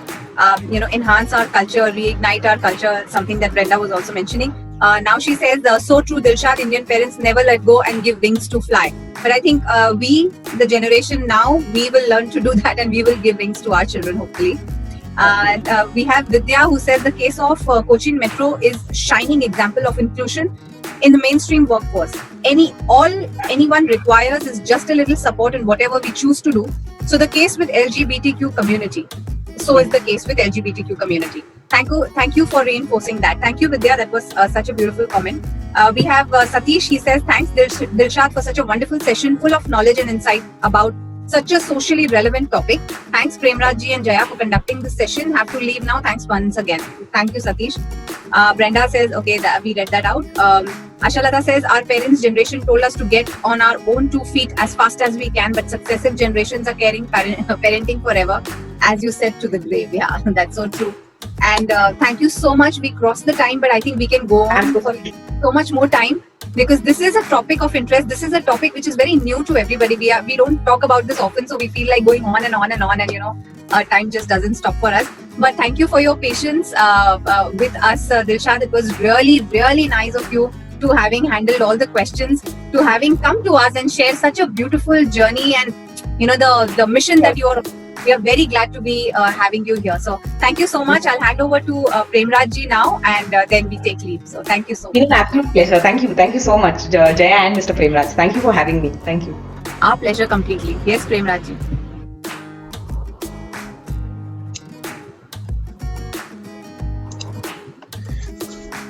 enhance our culture, reignite our culture, something that Brenda was also mentioning. Now she says, so true, Dilshad, Indian parents never let go and give wings to fly. But I think we, the generation now, we will learn to do that, and we will give wings to our children, hopefully. We have Vidya, who says the case of Cochin Metro is shining example of inclusion in the mainstream workforce. Anyone requires is just a little support in whatever we choose to do. So the case with LGBTQ community. So is the case with LGBTQ community. Thank you for reinforcing that. Thank you, Vidya. That was such a beautiful comment. We have Satish. He says, thanks, Dilshad, for such a wonderful session full of knowledge and insight about such a socially relevant topic. Thanks, Premraj ji and Jaya, for conducting this session. Have to leave now. Thanks once again. Thank you, Satish. Brenda says, okay, we read that out. Ashalata says, our parents' generation told us to get on our own 2 feet as fast as we can, but successive generations are parenting forever, as you said, to the grave. Yeah, that's so true. And thank you so much. We crossed the time, but I think we can go on for so much more time, because this is a topic of interest. This is a topic which is very new to everybody. We don't talk about this often, so we feel like going on and on and on, and time just doesn't stop for us. But thank you for your patience with us, Dilshad. It was really, really nice of you to having handled all the questions, to having come to us and share such a beautiful journey, and the mission that you're. We are very glad to be having you here. So thank you so much. I'll hand over to Premraj ji now, and then we take leave. So thank you so much.
It's an absolute pleasure. Thank you so much, Jaya and Mr. Premraj. Thank you for having me. Thank you.
Our pleasure completely. Yes, Premraj ji.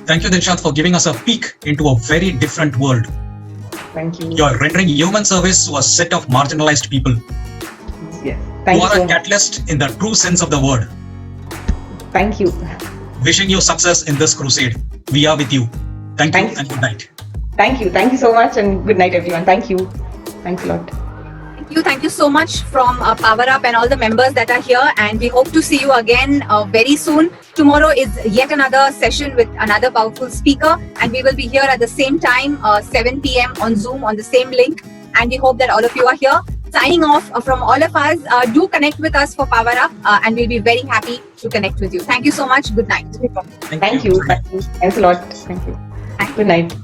Thank you, Dilshad, for giving us a peek into a very different world.
Thank you.
You're rendering human service to a set of marginalized people.
Yes. Thank
you
you
are a catalyst in the true sense of the word.
Thank you.
Wishing you success in this crusade. We are with you. Thank you and good night.
Thank you. Thank you so much, and good night, everyone. Thank you. Thanks a lot.
Thank you so much from Power Up and all the members that are here, and we hope to see you again very soon. Tomorrow is yet another session with another powerful speaker, and we will be here at the same time, 7 p.m. on Zoom on the same link, and we hope that all of you are here. Signing off from all of us. Do connect with us for Power Up, and we'll be very happy to connect with you. Thank you so much. Good night.
Thank you. Thanks a lot. Thank you. Good night.